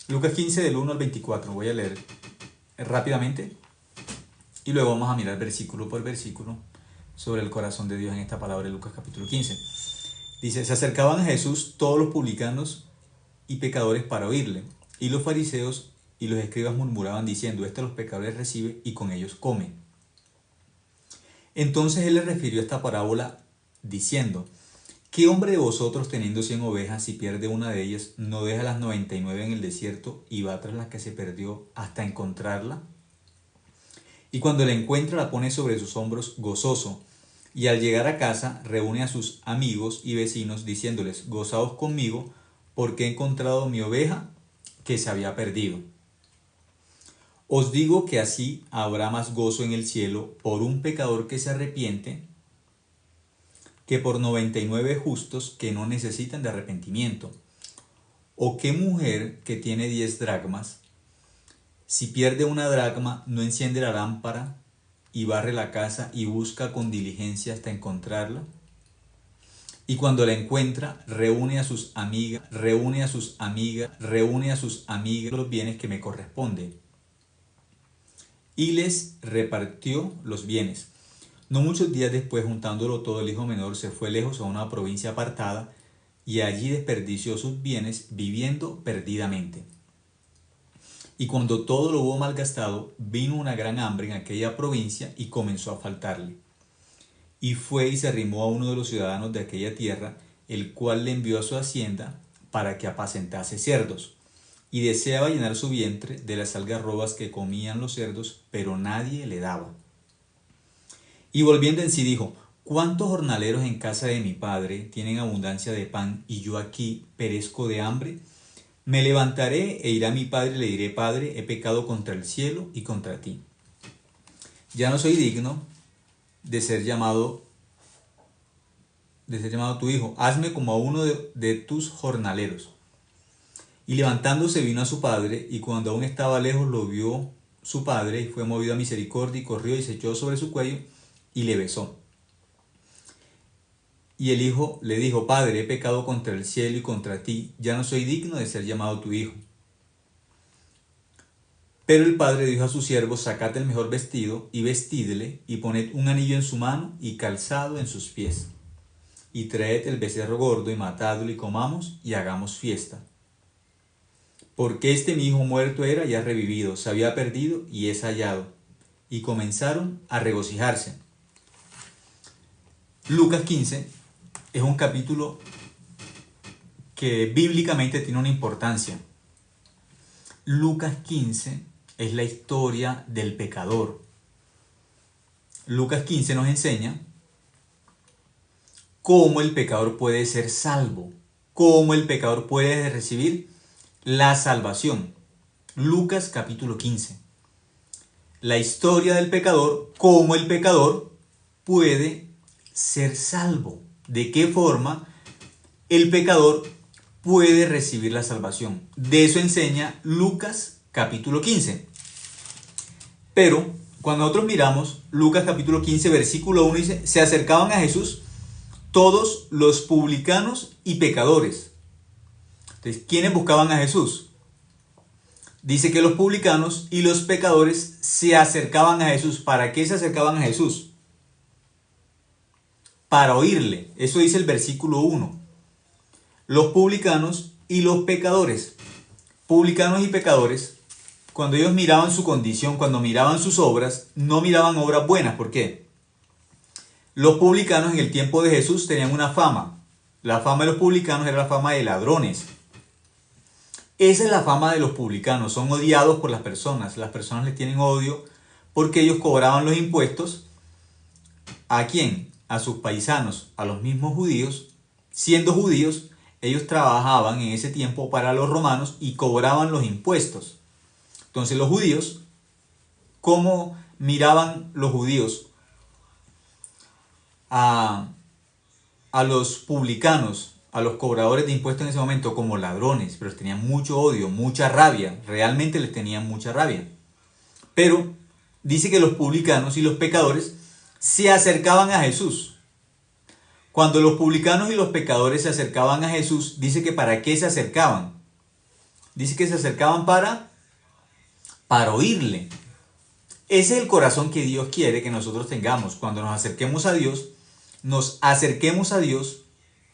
Lucas 15 del 1 al 24. Voy a leer rápidamente y luego vamos a mirar versículo por versículo sobre el corazón de Dios en esta palabra de Lucas capítulo 15. Dice, se acercaban a Jesús todos los publicanos y pecadores para oírle, y los fariseos y los escribas murmuraban diciendo, este los pecadores recibe y con ellos come. Entonces él les refirió esta parábola diciendo, ¿qué hombre de vosotros teniendo 100 ovejas, si pierde una de ellas, no deja las 99 en el desierto y va tras la que se perdió hasta encontrarla? Y cuando la encuentra la pone sobre sus hombros gozoso, y al llegar a casa reúne a sus amigos y vecinos diciéndoles, gozaos conmigo, porque he encontrado mi oveja que se había perdido. Os digo que así habrá más gozo en el cielo por un pecador que se arrepiente que por 99 justos que no necesitan de arrepentimiento. ¿O qué mujer que tiene 10 dracmas, si pierde una dracma, no enciende la lámpara y barre la casa y busca con diligencia hasta encontrarla? Y cuando la encuentra, reúne a sus amigas los bienes que me corresponden. Y les repartió los bienes. No muchos días después, juntándolo todo, el hijo menor se fue lejos a una provincia apartada y allí desperdició sus bienes viviendo perdidamente. Y cuando todo lo hubo malgastado, vino una gran hambre en aquella provincia y comenzó a faltarle. Y fue y se arrimó a uno de los ciudadanos de aquella tierra, el cual le envió a su hacienda para que apacentase cerdos. Y deseaba llenar su vientre de las algarrobas que comían los cerdos, pero nadie le daba. Y volviendo en sí dijo, ¿cuántos jornaleros en casa de mi padre tienen abundancia de pan y yo aquí perezco de hambre? Me levantaré e iré a mi padre y le diré, Padre, he pecado contra el cielo y contra ti. Ya no soy digno de ser llamado tu hijo. Hazme como a uno de tus jornaleros. Y levantándose vino a su padre, y cuando aún estaba lejos lo vio su padre, y fue movido a misericordia, y corrió y se echó sobre su cuello, y le besó. Y el hijo le dijo, Padre, he pecado contra el cielo y contra ti, ya no soy digno de ser llamado tu hijo. Pero el padre dijo a sus siervos, sacad el mejor vestido, y vestidle, y poned un anillo en su mano, y calzado en sus pies. Y traed el becerro gordo, y matadlo, y comamos, y hagamos fiesta. Porque este mi hijo muerto era y ha revivido, se había perdido y es hallado. Y comenzaron a regocijarse. Lucas 15 es un capítulo que bíblicamente tiene una importancia. Lucas 15 es la historia del pecador. Lucas 15 nos enseña cómo el pecador puede ser salvo, cómo el pecador puede recibir la salvación. Lucas capítulo 15. La historia del pecador, cómo el pecador puede ser salvo. ¿De qué forma el pecador puede recibir la salvación? De eso enseña Lucas capítulo 15. Pero cuando nosotros miramos Lucas capítulo 15 versículo 1 dice, se acercaban a Jesús todos los publicanos y pecadores. Entonces, ¿quiénes buscaban a Jesús? Dice que los publicanos y los pecadores se acercaban a Jesús. ¿Para qué se acercaban a Jesús? Para oírle. Eso dice el versículo 1. Los publicanos y los pecadores. Publicanos y pecadores, cuando ellos miraban su condición, cuando miraban sus obras, no miraban obras buenas. ¿Por qué? Los publicanos en el tiempo de Jesús tenían una fama. La fama de los publicanos era la fama de ladrones. Esa es la fama de los publicanos. Son odiados por las personas. Las personas les tienen odio porque ellos cobraban los impuestos. ¿A quién? A sus paisanos, a los mismos judíos. Siendo judíos, ellos trabajaban en ese tiempo para los romanos y cobraban los impuestos. Entonces los judíos, ¿cómo miraban los judíos a los publicanos, a los cobradores de impuestos en ese momento? Como ladrones, pero les tenían mucho odio, mucha rabia, realmente les tenían mucha rabia. Pero dice que los publicanos y los pecadores se acercaban a Jesús. Cuando los publicanos y los pecadores se acercaban a Jesús, dice que ¿para qué se acercaban? Dice que se acercaban para oírle. Ese es el corazón que Dios quiere que nosotros tengamos. Cuando nos acerquemos a Dios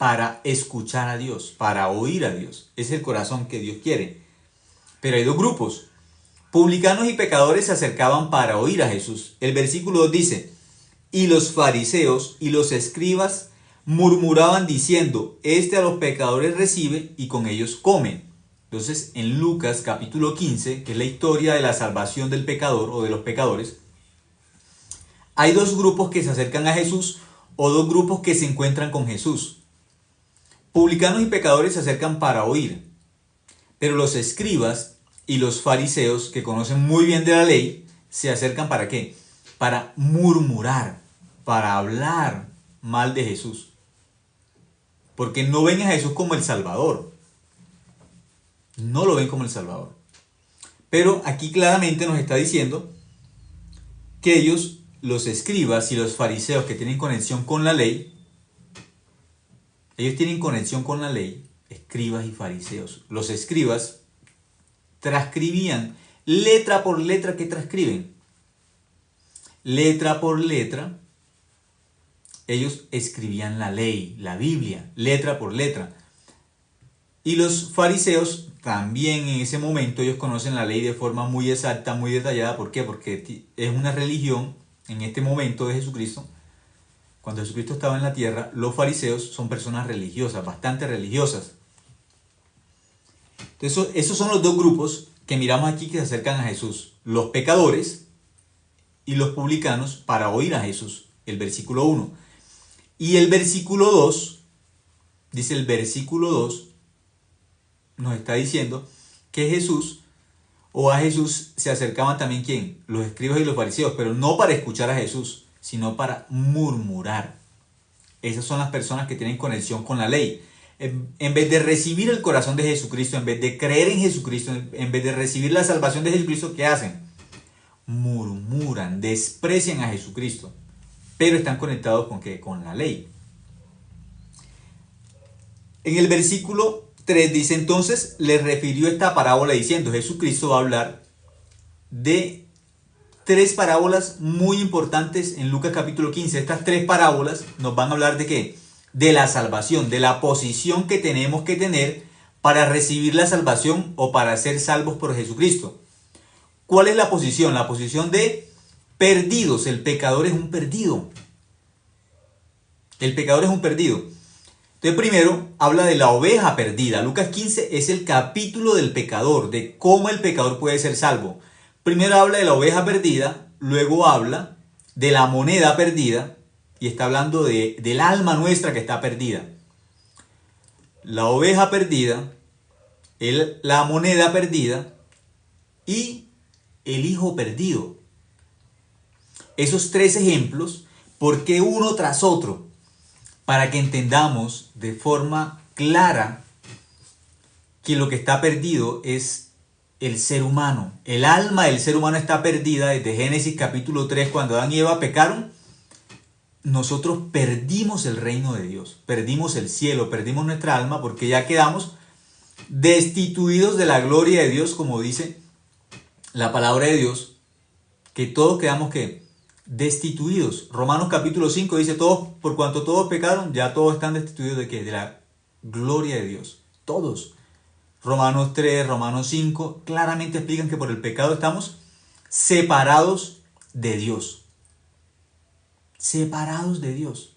para escuchar a Dios, para oír a Dios. Ese es el corazón que Dios quiere. Pero hay dos grupos. Publicanos y pecadores se acercaban para oír a Jesús. El versículo 2 dice, y los fariseos y los escribas murmuraban diciendo, este a los pecadores recibe y con ellos come. Entonces, en Lucas capítulo 15, que es la historia de la salvación del pecador o de los pecadores, hay dos grupos que se acercan a Jesús o dos grupos que se encuentran con Jesús. Publicanos y pecadores se acercan para oír, pero los escribas y los fariseos, que conocen muy bien de la ley, se acercan ¿para qué? Para murmurar, para hablar mal de Jesús. Porque no ven a Jesús como el Salvador. No lo ven como el Salvador. Pero aquí claramente nos está diciendo que ellos, los escribas y los fariseos que tienen conexión con la ley, ellos tienen conexión con la ley, escribas y fariseos. Los escribas transcribían letra por letra. ¿Qué transcriben? Letra por letra. Ellos escribían la ley, la Biblia, letra por letra. Y los fariseos también en ese momento ellos conocen la ley de forma muy exacta, muy detallada. ¿Por qué? Porque es una religión en este momento de Jesucristo. Cuando Jesucristo estaba en la tierra, los fariseos son personas religiosas, bastante religiosas. Entonces, esos son los dos grupos que miramos aquí que se acercan a Jesús. Los pecadores y los publicanos para oír a Jesús. El versículo 1. Y el versículo 2, dice el versículo 2, nos está diciendo que Jesús, o a Jesús se acercaban también ¿quién? Los escribas y los fariseos, pero no para escuchar a Jesús, sino para murmurar. Esas son las personas que tienen conexión con la ley. En vez de recibir el corazón de Jesucristo, en vez de creer en Jesucristo, en vez de recibir la salvación de Jesucristo, ¿qué hacen? Murmuran, desprecian a Jesucristo, pero están conectados ¿con qué? Con la ley. En el versículo 3 dice, entonces les refirió esta parábola diciendo, Jesucristo va a hablar de tres parábolas muy importantes en Lucas capítulo 15. Estas tres parábolas nos van a hablar de ¿qué? De la salvación, de la posición que tenemos que tener para recibir la salvación o para ser salvos por Jesucristo. ¿Cuál es la posición? La posición de perdidos. El pecador es un perdido. El pecador es un perdido. Entonces primero habla de la oveja perdida. Lucas 15 es el capítulo del pecador, de cómo el pecador puede ser salvo. Primero habla de la oveja perdida, luego habla de la moneda perdida y está hablando del alma nuestra que está perdida. La oveja perdida, la moneda perdida y el hijo perdido. Esos tres ejemplos, ¿por qué uno tras otro? Para que entendamos de forma clara que lo que está perdido es el ser humano. El alma del ser humano está perdida desde Génesis capítulo 3, cuando Adán y Eva pecaron. Nosotros perdimos el reino de Dios, perdimos el cielo, perdimos nuestra alma porque ya quedamos destituidos de la gloria de Dios, como dice la palabra de Dios, que todos quedamos ¿qué? Destituidos. Romanos capítulo 5 dice, todos, por cuanto todos pecaron, ya todos están destituidos de ¿qué? De la gloria de Dios. Todos. Romanos 3, Romanos 5, claramente explican que por el pecado estamos separados de Dios. Separados de Dios.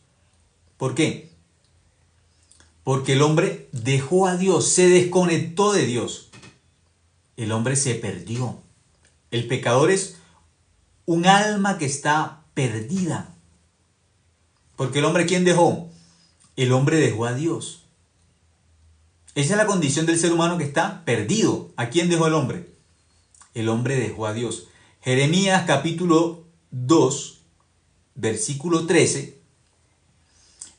¿Por qué? Porque el hombre dejó a Dios, se desconectó de Dios. El hombre se perdió. El pecador es un alma que está perdida. Porque el hombre, ¿quién dejó? El hombre dejó a Dios. Esa es la condición del ser humano que está perdido. ¿A quién dejó el hombre? El hombre dejó a Dios. Jeremías capítulo 2, versículo 13,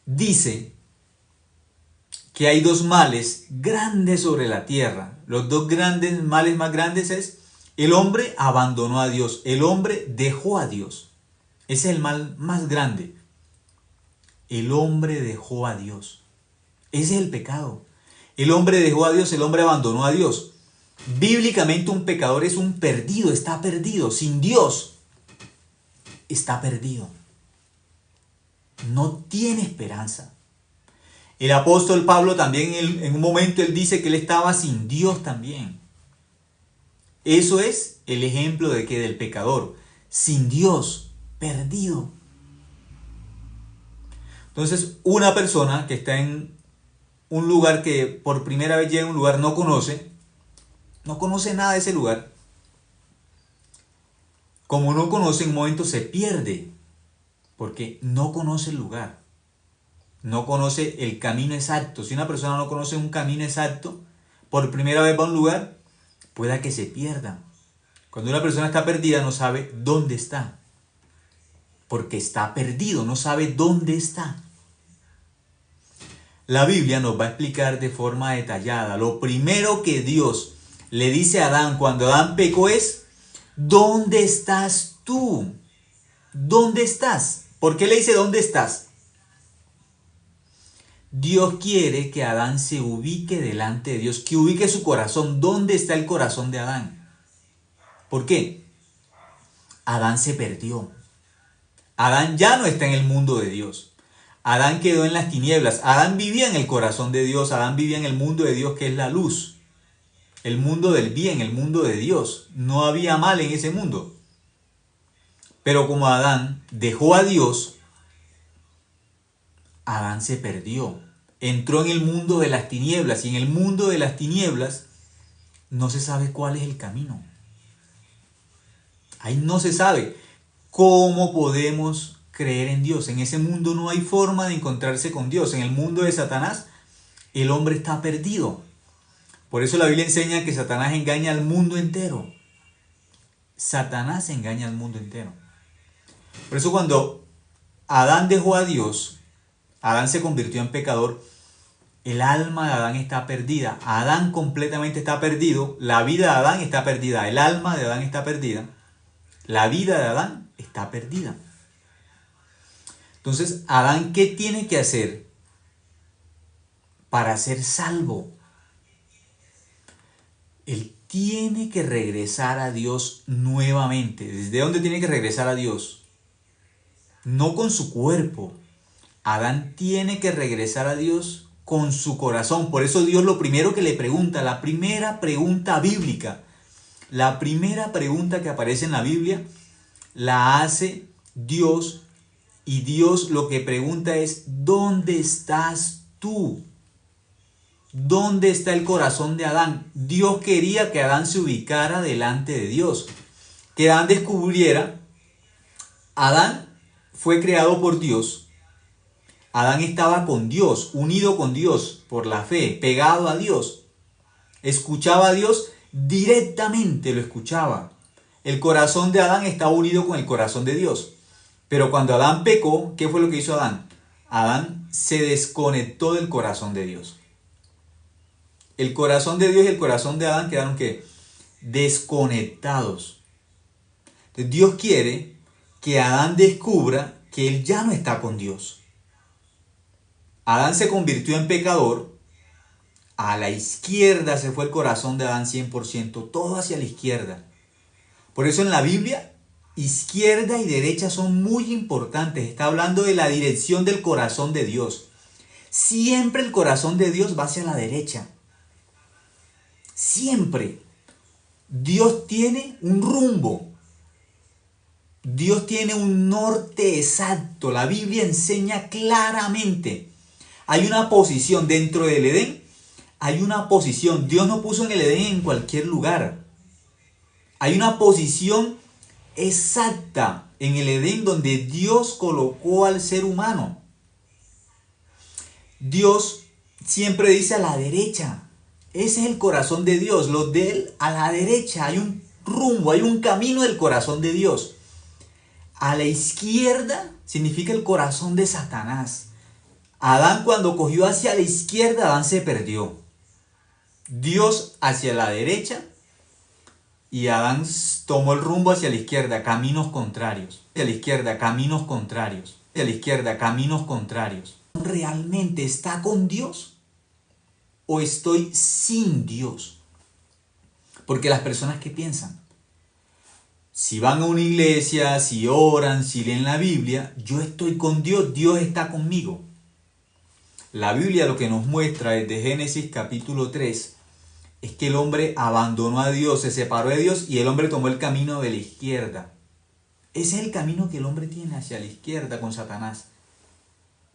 dice que hay dos males grandes sobre la tierra. Los dos grandes males más grandes es el hombre abandonó a Dios, el hombre dejó a Dios. Ese es el mal más grande. El hombre dejó a Dios. Ese es el pecado. El hombre dejó a Dios, el hombre abandonó a Dios. Bíblicamente un pecador es un perdido, está perdido. Sin Dios, está perdido. No tiene esperanza. El apóstol Pablo también en un momento él dice que él estaba sin Dios también. Eso es el ejemplo de que del pecador, sin Dios, perdido. Entonces, una persona que está en un lugar que por primera vez llega a un lugar no conoce nada de ese lugar. Como no conoce, en un momento se pierde, porque no conoce el lugar, no conoce el camino exacto. Si una persona no conoce un camino exacto, por primera vez va a un lugar, pueda que se pierda. Cuando una persona está perdida no sabe dónde está, porque está perdido, no sabe dónde está. La Biblia nos va a explicar de forma detallada. Lo primero que Dios le dice a Adán cuando Adán pecó es: ¿dónde estás tú? ¿Dónde estás? ¿Por qué le dice dónde estás? Dios quiere que Adán se ubique delante de Dios, que ubique su corazón. ¿Dónde está el corazón de Adán? ¿Por qué? Adán se perdió. Adán ya no está en el mundo de Dios. Adán quedó en las tinieblas. Adán vivía en el corazón de Dios. Adán vivía en el mundo de Dios, que es la luz. El mundo del bien, el mundo de Dios. No había mal en ese mundo. Pero como Adán dejó a Dios, Adán se perdió. Entró en el mundo de las tinieblas. Y en el mundo de las tinieblas no se sabe cuál es el camino. Ahí no se sabe. ¿Cómo podemos creer en Dios? En ese mundo no hay forma de encontrarse con Dios. En el mundo de Satanás, el hombre está perdido. Por eso la Biblia enseña que Satanás engaña al mundo entero. Satanás engaña al mundo entero. Por eso cuando Adán dejó a Dios, Adán se convirtió en pecador, el alma de Adán está perdida. Adán completamente está perdido. La vida de Adán está perdida. El alma de Adán está perdida. La vida de Adán está perdida. Entonces, Adán, ¿qué tiene que hacer para ser salvo? Él tiene que regresar a Dios nuevamente. ¿Desde dónde tiene que regresar a Dios? No con su cuerpo. Adán tiene que regresar a Dios con su corazón. Por eso Dios lo primero que le pregunta, la primera pregunta bíblica, la primera pregunta que aparece en la Biblia, la hace Dios. Y Dios lo que pregunta es: ¿dónde estás tú? ¿Dónde está el corazón de Adán? Dios quería que Adán se ubicara delante de Dios. Que Adán descubriera, Adán fue creado por Dios. Adán estaba con Dios, unido con Dios por la fe, pegado a Dios. Escuchaba a Dios directamente, lo escuchaba. El corazón de Adán estaba unido con el corazón de Dios. Pero cuando Adán pecó, ¿qué fue lo que hizo Adán? Adán se desconectó del corazón de Dios. El corazón de Dios y el corazón de Adán quedaron ¿qué? Desconectados. Entonces Dios quiere que Adán descubra que él ya no está con Dios. Adán se convirtió en pecador. A la izquierda se fue el corazón de Adán 100%, todo hacia la izquierda. Por eso en la Biblia, izquierda y derecha son muy importantes. Está hablando de la dirección del corazón de Dios. Siempre el corazón de Dios va hacia la derecha. Siempre. Dios tiene un rumbo. Dios tiene un norte exacto. La Biblia enseña claramente. Hay una posición dentro del Edén. Hay una posición. Dios no puso en el Edén en cualquier lugar. Hay una posición exacta en el Edén donde Dios colocó al ser humano. Dios siempre dice a la derecha. Ese es el corazón de Dios. Los de él a la derecha. Hay un rumbo, hay un camino del corazón de Dios. A la izquierda significa el corazón de Satanás. Adán cuando cogió hacia la izquierda, Adán se perdió. Dios hacia la derecha y Adán tomó el rumbo hacia la izquierda, caminos contrarios. Hacia la izquierda, caminos contrarios. Hacia la izquierda, caminos contrarios. ¿Realmente está con Dios o estoy sin Dios? Porque las personas, ¿qué piensan? Si van a una iglesia, si oran, si leen la Biblia, yo estoy con Dios, Dios está conmigo. La Biblia lo que nos muestra desde Génesis capítulo 3 es que el hombre abandonó a Dios, se separó de Dios y el hombre tomó el camino de la izquierda. Ese es el camino que el hombre tiene hacia la izquierda con Satanás.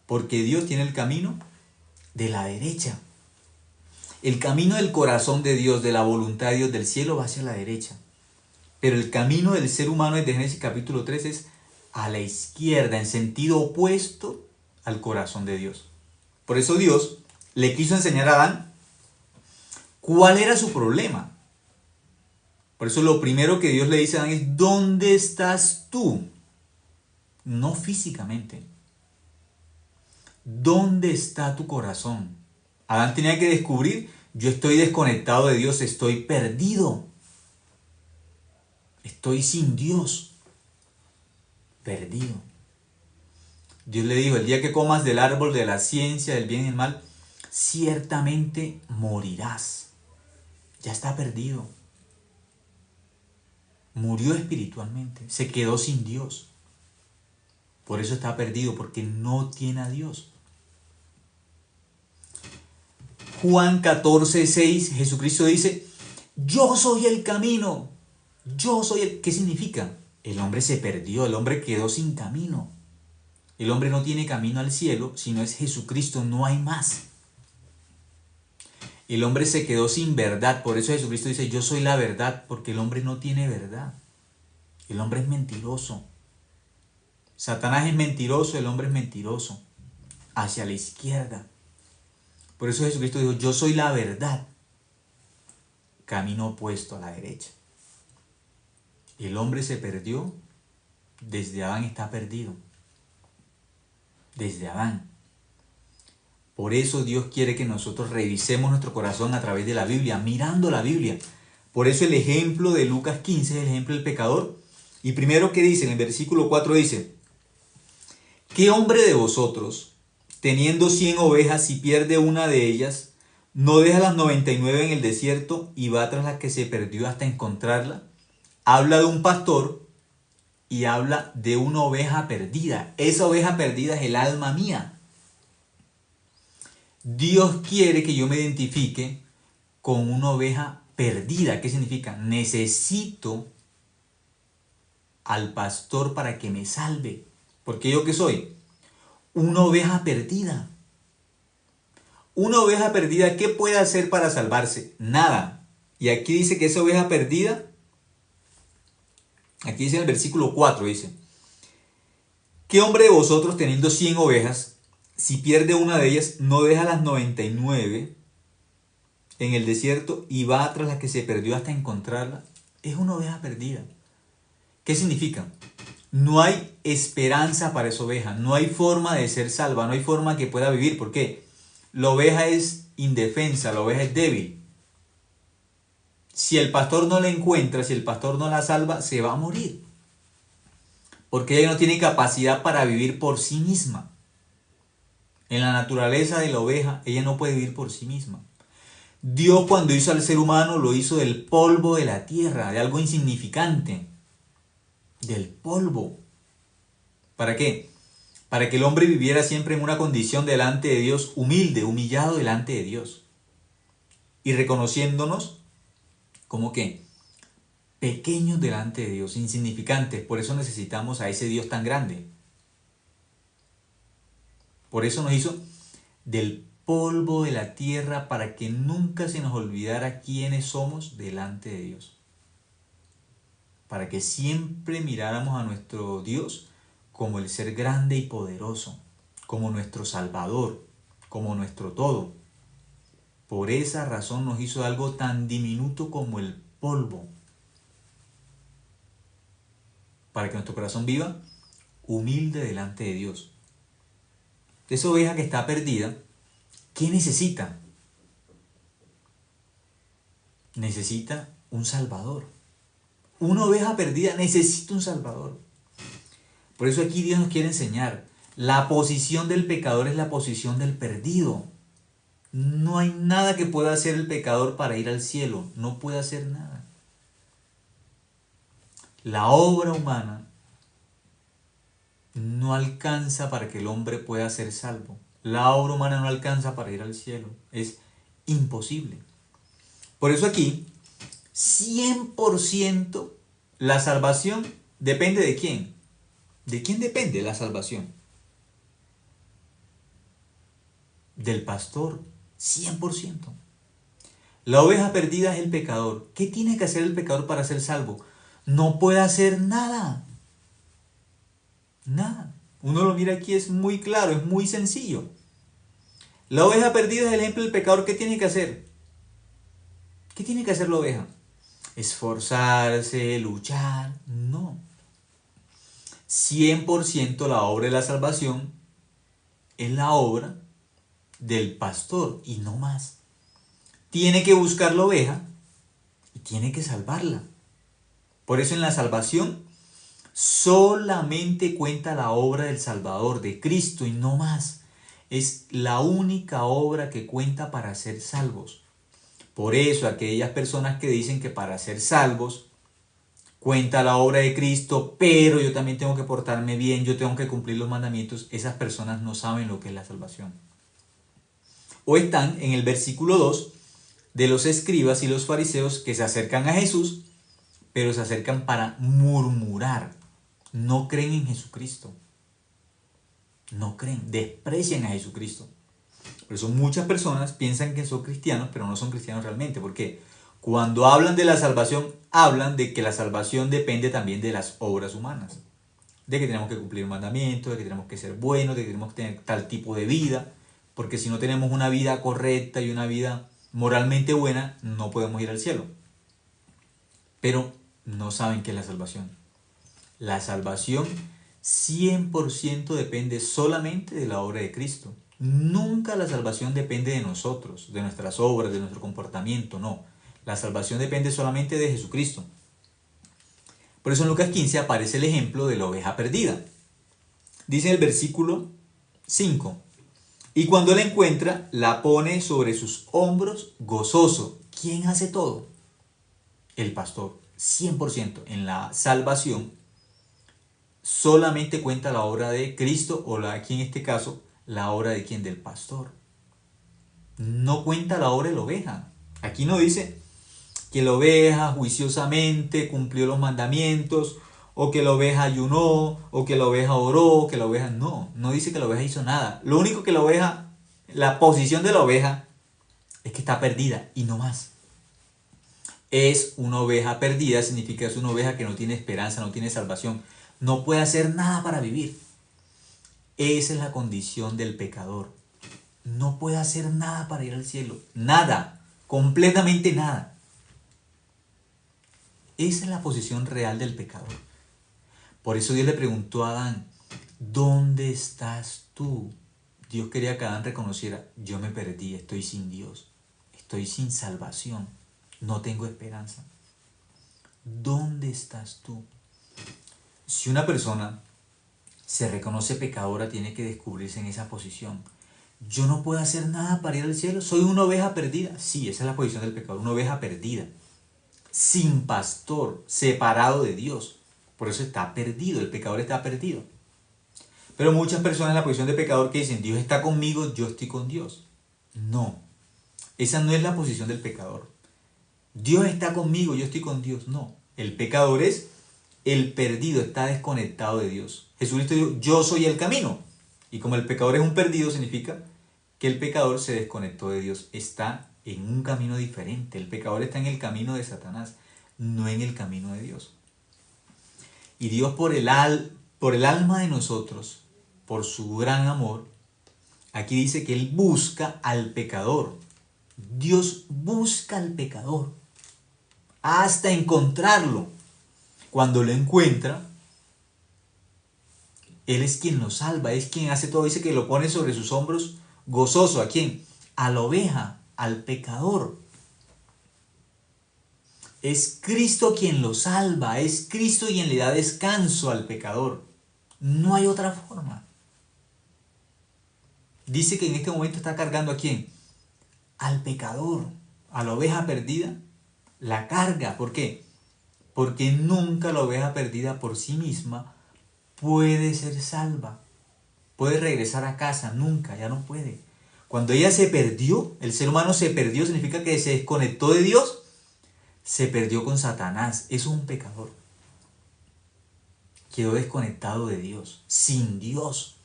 Porque Dios tiene el camino de la derecha. El camino del corazón de Dios, de la voluntad de Dios, del cielo va hacia la derecha. Pero el camino del ser humano desde Génesis capítulo 3 es a la izquierda, en sentido opuesto al corazón de Dios. Por eso Dios le quiso enseñar a Adán cuál era su problema. Por eso lo primero que Dios le dice a Adán es: ¿dónde estás tú? No físicamente. ¿Dónde está tu corazón? Adán tenía que descubrir: yo estoy desconectado de Dios, estoy perdido. Estoy sin Dios. Perdido. Dios le dijo: el día que comas del árbol de la ciencia del bien y el mal, ciertamente morirás. Ya está perdido. Murió espiritualmente. Se quedó sin Dios. Por eso está perdido, porque no tiene a Dios. Juan 14:6, Jesucristo dice: yo soy el camino. Yo soy el... ¿Qué significa? El hombre se perdió, el hombre quedó sin camino. El hombre no tiene camino al cielo, sino es Jesucristo, no hay más. El hombre se quedó sin verdad, por eso Jesucristo dice: yo soy la verdad, porque el hombre no tiene verdad. El hombre es mentiroso. Satanás es mentiroso, el hombre es mentiroso. Hacia la izquierda. Por eso Jesucristo dijo: yo soy la verdad. Camino opuesto a la derecha. El hombre se perdió, desde Adán está perdido. Desde Adán. Por eso Dios quiere que nosotros revisemos nuestro corazón a través de la Biblia, mirando la Biblia. Por eso el ejemplo de Lucas 15 es el ejemplo del pecador. Y primero, ¿qué dice? En el versículo 4 dice: ¿qué hombre de vosotros, teniendo 100 ovejas, si pierde una de ellas, no deja las 99 en el desierto y va tras la que se perdió hasta encontrarla? Habla de un pastor y habla de una oveja perdida. Esa oveja perdida es el alma mía. Dios quiere que yo me identifique con una oveja perdida. ¿Qué significa? Necesito al pastor para que me salve. ¿Porque yo qué soy? Una oveja perdida. Una oveja perdida, ¿qué puede hacer para salvarse? Nada. Y aquí dice que esa oveja perdida, aquí dice en el versículo 4, dice: ¿qué hombre de vosotros, teniendo 100 ovejas, si pierde una de ellas, no deja las 99 en el desierto y va tras la que se perdió hasta encontrarla? Es una oveja perdida. ¿Qué significa? No hay esperanza para esa oveja, no hay forma de ser salva, no hay forma que pueda vivir. ¿Por qué? La oveja es indefensa, la oveja es débil. Si el pastor no la encuentra, si el pastor no la salva, se va a morir. Porque ella no tiene capacidad para vivir por sí misma. En la naturaleza de la oveja, ella no puede vivir por sí misma. Dios, cuando hizo al ser humano, lo hizo del polvo de la tierra, de algo insignificante. Del polvo. ¿Para qué? Para que el hombre viviera siempre en una condición delante de Dios, humilde, humillado delante de Dios. Y reconociéndonos como que pequeños delante de Dios, insignificantes. Por eso necesitamos a ese Dios tan grande. Por eso nos hizo del polvo de la tierra, para que nunca se nos olvidara quiénes somos delante de Dios. Para que siempre miráramos a nuestro Dios como el ser grande y poderoso, como nuestro Salvador, como nuestro todo. Por esa razón nos hizo algo tan diminuto como el polvo. Para que nuestro corazón viva humilde delante de Dios. Esa oveja que está perdida, ¿qué necesita? Necesita un Salvador. Una oveja perdida necesita un Salvador. Por eso aquí Dios nos quiere enseñar: la posición del pecador es la posición del perdido. No hay nada que pueda hacer el pecador para ir al cielo. No puede hacer nada. La obra humana no alcanza para que el hombre pueda ser salvo. La obra humana no alcanza para ir al cielo. Es imposible. Por eso aquí, 100% la salvación depende de quién. ¿De quién depende la salvación? Del pastor, 100%. La oveja perdida es el pecador. ¿Qué tiene que hacer el pecador para ser salvo? No puede hacer nada. Nada. Uno lo mira aquí, es muy claro, es muy sencillo. La oveja perdida es el ejemplo del pecador. ¿Qué tiene que hacer? ¿Qué tiene que hacer la oveja? Esforzarse, luchar. No. 100% la obra de la salvación es la obra del pastor y no más. Tiene que buscar la oveja y tiene que salvarla. Por eso en la salvación solamente cuenta la obra del Salvador, de Cristo y no más. Es la única obra que cuenta para ser salvos. Por eso aquellas personas que dicen que para ser salvos cuenta la obra de Cristo, pero yo también tengo que portarme bien, yo tengo que cumplir los mandamientos, esas personas no saben lo que es la salvación. O están en el versículo 2 de los escribas y los fariseos que se acercan a Jesús, pero se acercan para murmurar. No creen en Jesucristo. No creen, desprecian a Jesucristo. Por eso muchas personas piensan que son cristianos, pero no son cristianos realmente. ¿Por qué? Cuando hablan de la salvación, hablan de que la salvación depende también de las obras humanas. De que tenemos que cumplir mandamientos, de que tenemos que ser buenos, de que tenemos que tener tal tipo de vida. Porque si no tenemos una vida correcta y una vida moralmente buena, no podemos ir al cielo. Pero no saben qué es la salvación. La salvación 100% depende solamente de la obra de Cristo. Nunca la salvación depende de nosotros, de nuestras obras, de nuestro comportamiento, no. La salvación depende solamente de Jesucristo. Por eso en Lucas 15 aparece el ejemplo de la oveja perdida. Dice en el versículo 5, y cuando la encuentra, la pone sobre sus hombros gozoso. ¿Quién hace todo? El pastor. 100%. En la salvación solamente cuenta la obra de Cristo, o aquí en este caso, la obra de quién, del pastor. No cuenta la obra de la oveja. Aquí no dice que la oveja juiciosamente cumplió los mandamientos, o que la oveja ayunó, o que la oveja oró, que la oveja no dice que la oveja hizo nada. Lo único que la oveja, la posición de la oveja es que está perdida y no más. Es una oveja perdida, significa que es una oveja que no tiene esperanza, no tiene salvación, no puede hacer nada para vivir. Esa es la condición del pecador. No puede hacer nada para ir al cielo. Nada. Completamente nada. Esa es la posición real del pecador. Por eso Dios le preguntó a Adán, ¿dónde estás tú? Dios quería que Adán reconociera, yo me perdí, estoy sin Dios, estoy sin salvación, no tengo esperanza. ¿Dónde estás tú? Si una persona se reconoce pecadora, tiene que descubrirse en esa posición. Yo no puedo hacer nada para ir al cielo, soy una oveja perdida. Sí, esa es la posición del pecador, una oveja perdida, sin pastor, separado de Dios. Por eso está perdido, el pecador está perdido. Pero muchas personas en la posición de pecador que dicen, Dios está conmigo, yo estoy con Dios. No, esa no es la posición del pecador. Dios está conmigo, yo estoy con Dios. No, el pecador es el perdido, está desconectado de Dios. Jesucristo dijo, yo soy el camino. Y como el pecador es un perdido, significa que el pecador se desconectó de Dios. Está en un camino diferente. El pecador está en el camino de Satanás, no en el camino de Dios. Y Dios por el alma de nosotros, por su gran amor, aquí dice que Él busca al pecador. Dios busca al pecador hasta encontrarlo. Cuando lo encuentra, Él es quien lo salva, es quien hace todo. Dice que lo pone sobre sus hombros gozoso. ¿A quién? A la oveja, al pecador. Es Cristo quien lo salva, es Cristo quien le da descanso al pecador. No hay otra forma. Dice que en este momento está cargando ¿a quién? Al pecador, a la oveja perdida. La carga, ¿por qué? porque nunca la oveja perdida por sí misma puede ser salva. Puede regresar a casa, nunca, ya no puede. Cuando ella se perdió, el ser humano se perdió, significa que se desconectó de Dios, se perdió con Satanás. Eso es un pecador. Quedó desconectado de Dios, sin Dios.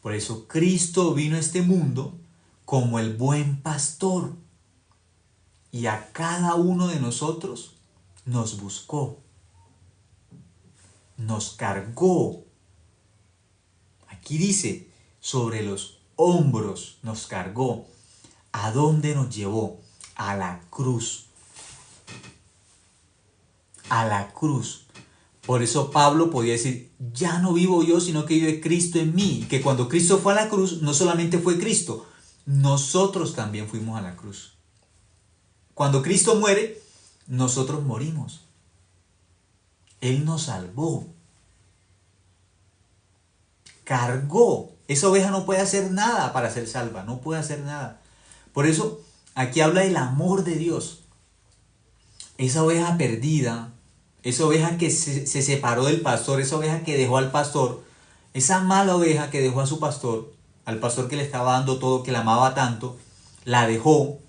Por eso Cristo vino a este mundo como el buen pastor. Y a cada uno de nosotros nos buscó, nos cargó. Aquí dice, sobre los hombros nos cargó. ¿A dónde nos llevó? A la cruz. A la cruz. Por eso Pablo podía decir, ya no vivo yo, sino que vive Cristo en mí. Y que cuando Cristo fue a la cruz, no solamente fue Cristo, nosotros también fuimos a la cruz. Cuando Cristo muere, nosotros morimos. Él nos salvó. Cargó. Esa oveja no puede hacer nada para ser salva, no puede hacer nada. Por eso aquí habla del amor de Dios. Esa oveja perdida, esa oveja que se separó del pastor, esa oveja que dejó al pastor, esa mala oveja que dejó a su pastor, al pastor que le estaba dando todo, que la amaba tanto, la dejó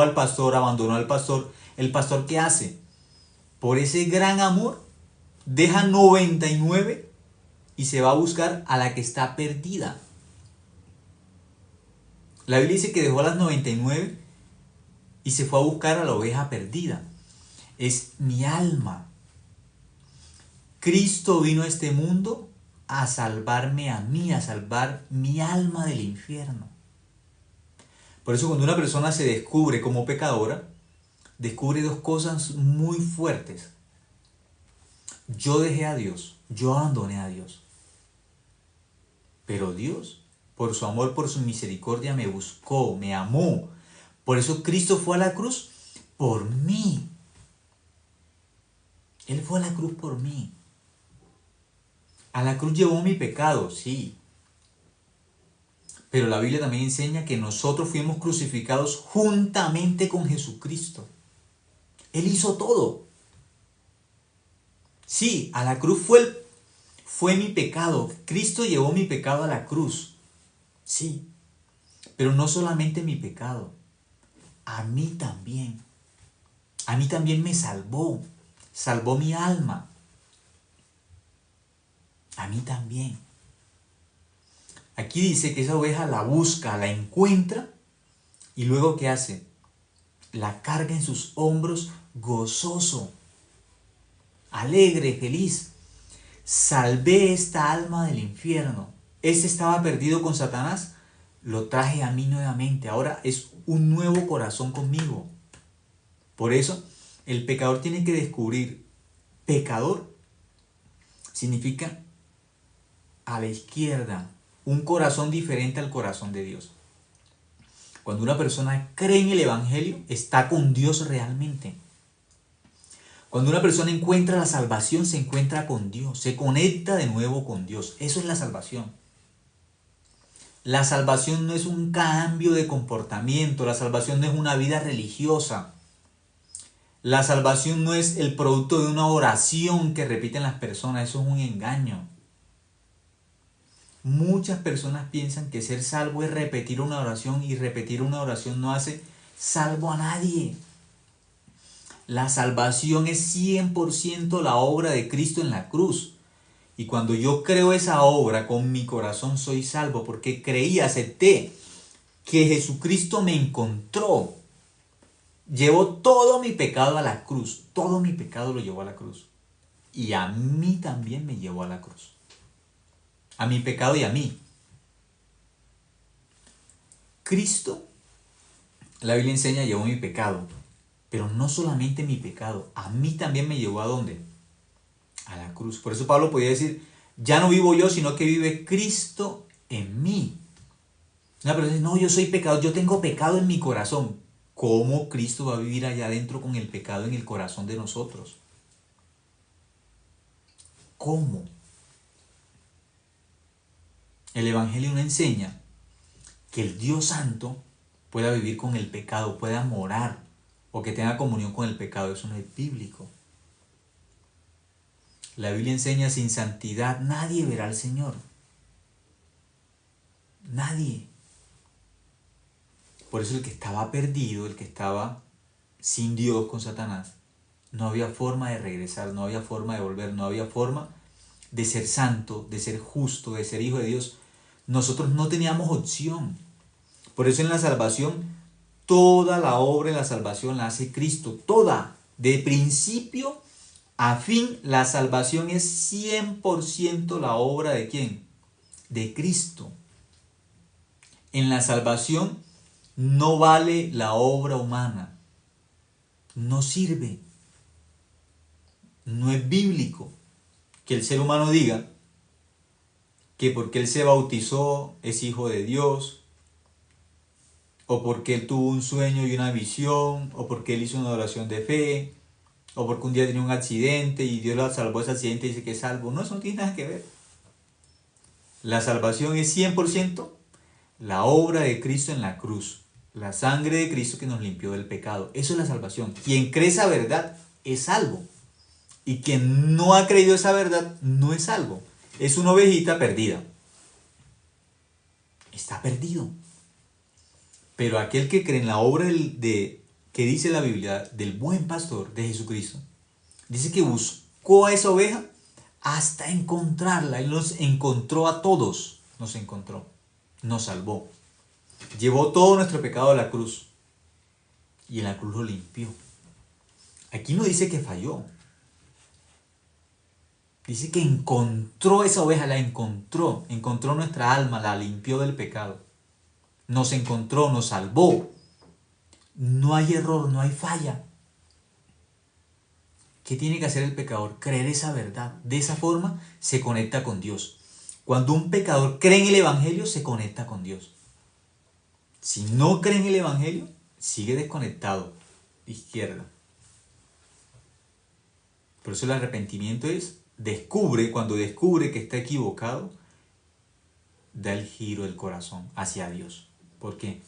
al pastor, abandonó al pastor. ¿El pastor qué hace? Por ese gran amor, deja 99 y se va a buscar a la que está perdida. La Biblia dice que dejó a las 99 y se fue a buscar a la oveja perdida. Es mi alma. Cristo vino a este mundo a salvarme a mí, a salvar mi alma del infierno. Por eso cuando una persona se descubre como pecadora, descubre dos cosas muy fuertes. Yo dejé a Dios, yo abandoné a Dios. Pero Dios, por su amor, por su misericordia, me buscó, me amó. Por eso Cristo fue a la cruz por mí. Él fue a la cruz por mí. A la cruz llevó mi pecado, sí. Pero la Biblia también enseña que nosotros fuimos crucificados juntamente con Jesucristo. Él hizo todo. Sí, a la cruz fue mi pecado. Cristo llevó mi pecado a la cruz. Sí. Pero no solamente mi pecado. A mí también. A mí también me salvó. Salvó mi alma. A mí también. Aquí dice que esa oveja la busca, la encuentra y luego ¿qué hace? La carga en sus hombros gozoso, alegre, feliz. Salvé esta alma del infierno. Este estaba perdido con Satanás, lo traje a mí nuevamente. Ahora es un nuevo corazón conmigo. Por eso el pecador tiene que descubrir, pecador significa a la izquierda, un corazón diferente al corazón de Dios. Cuando una persona cree en el Evangelio, está con Dios realmente. Cuando una persona encuentra la salvación, se encuentra con Dios, se conecta de nuevo con Dios. Eso es la salvación. La salvación no es un cambio de comportamiento, la salvación no es una vida religiosa. La salvación no es el producto de una oración que repiten las personas, eso es un engaño. Muchas personas piensan que ser salvo es repetir una oración y repetir una oración no hace salvo a nadie. La salvación es 100% la obra de Cristo en la cruz. Y cuando yo creo esa obra con mi corazón soy salvo porque creí, acepté que Jesucristo me encontró. Llevó todo mi pecado a la cruz. Todo mi pecado lo llevó a la cruz. Y a mí también me llevó a la cruz. A mi pecado y a mí. Cristo, la Biblia enseña, llevó mi pecado. Pero no solamente mi pecado, a mí también me llevó ¿a dónde? A la cruz. Por eso Pablo podía decir, ya no vivo yo, sino que vive Cristo en mí. Una persona dice, no, yo soy pecador, yo tengo pecado en mi corazón. ¿Cómo Cristo va a vivir allá adentro con el pecado en el corazón de nosotros? ¿Cómo? El Evangelio nos enseña que el Dios Santo pueda vivir con el pecado, pueda morar o que tenga comunión con el pecado. Eso no es bíblico. La Biblia enseña: sin santidad nadie verá al Señor. Nadie. Por eso el que estaba perdido, el que estaba sin Dios con Satanás, no había forma de regresar, no había forma de volver, no había forma de ser santo, de ser justo, de ser hijo de Dios. Nosotros no teníamos opción. Por eso en la salvación, toda la obra de la salvación la hace Cristo, toda, de principio a fin. La salvación es 100% la obra ¿de quién? De Cristo. En la salvación no vale la obra humana, no sirve, no es bíblico que el ser humano diga que porque él se bautizó es hijo de Dios, o porque él tuvo un sueño y una visión, o porque él hizo una oración de fe, o porque un día tenía un accidente y Dios lo salvó de ese accidente y dice que es salvo. No, eso no tiene nada que ver. La salvación es 100% la obra de Cristo en la cruz, la sangre de Cristo que nos limpió del pecado. Eso es la salvación. Quien cree esa verdad es salvo. Y quien no ha creído esa verdad no es salvo. Es una ovejita perdida. Está perdido. Pero aquel que cree en la obra que dice la Biblia del buen pastor de Jesucristo, dice que buscó a esa oveja hasta encontrarla. Él nos encontró a todos. Nos encontró. Nos salvó. Llevó todo nuestro pecado a la cruz. Y en la cruz lo limpió. Aquí no dice que falló. Dice que encontró esa oveja, la encontró. Encontró nuestra alma, la limpió del pecado. Nos encontró, nos salvó. No hay error, no hay falla. ¿Qué tiene que hacer el pecador? Creer esa verdad. De esa forma se conecta con Dios. Cuando un pecador cree en el Evangelio, se conecta con Dios. Si no cree en el Evangelio, sigue desconectado. Izquierda. Por eso el arrepentimiento es, cuando descubre que está equivocado, da el giro del corazón hacia Dios. ¿Por qué?